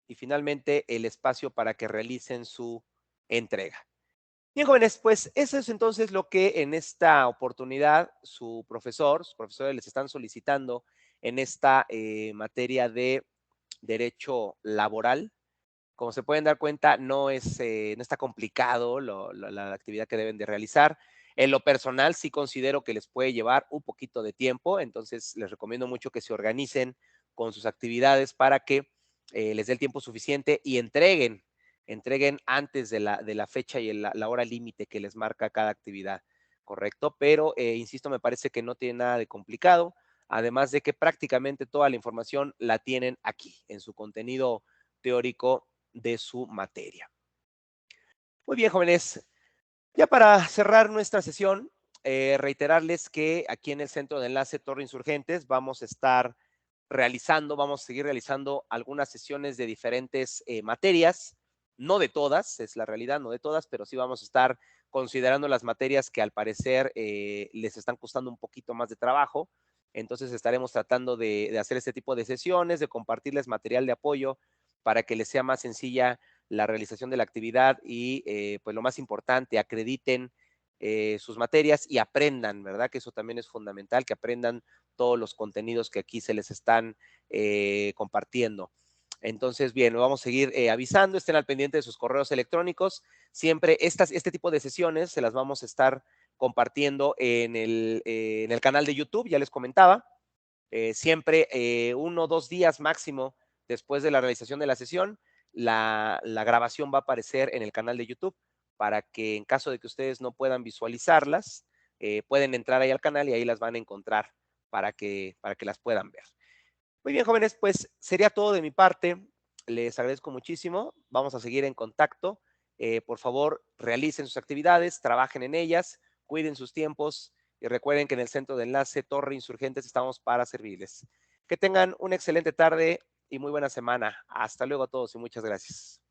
y finalmente el espacio para que realicen su entrega. Bien, jóvenes, pues eso es entonces lo que en esta oportunidad sus profesores les están solicitando en esta materia de derecho laboral. Como se pueden dar cuenta, no está complicado la actividad que deben de realizar. En lo personal, sí considero que les puede llevar un poquito de tiempo, entonces les recomiendo mucho que se organicen con sus actividades para que les dé el tiempo suficiente y entreguen antes de la fecha y la hora límite que les marca cada actividad, ¿correcto? Pero, insisto, me parece que no tiene nada de complicado, además de que prácticamente toda la información la tienen aquí, en su contenido teórico de su materia. Muy bien, jóvenes. Ya para cerrar nuestra sesión, reiterarles que aquí en el Centro de Enlace Torre Insurgentes vamos a seguir realizando algunas sesiones de diferentes materias, no de todas, es la realidad, no de todas, pero sí vamos a estar considerando las materias que al parecer les están costando un poquito más de trabajo. Entonces estaremos tratando de hacer este tipo de sesiones, de compartirles material de apoyo para que les sea más sencilla la realización de la actividad y, pues lo más importante, acrediten sus materias y aprendan, ¿verdad? Que eso también es fundamental, que aprendan todos los contenidos que aquí se les están compartiendo. Entonces, bien, lo vamos a seguir avisando, estén al pendiente de sus correos electrónicos. Siempre este tipo de sesiones se las vamos a estar compartiendo en el canal de YouTube, ya les comentaba. Siempre 1 o 2 días máximo después de la realización de la sesión, la grabación va a aparecer en el canal de YouTube para que en caso de que ustedes no puedan visualizarlas, pueden entrar ahí al canal y ahí las van a encontrar para que las puedan ver. Muy bien, jóvenes, pues sería todo de mi parte. Les agradezco muchísimo. Vamos a seguir en contacto. Por favor, realicen sus actividades, trabajen en ellas, cuiden sus tiempos y recuerden que en el Centro de Enlace Torre Insurgentes estamos para servirles. Que tengan una excelente tarde y muy buena semana. Hasta luego a todos y muchas gracias.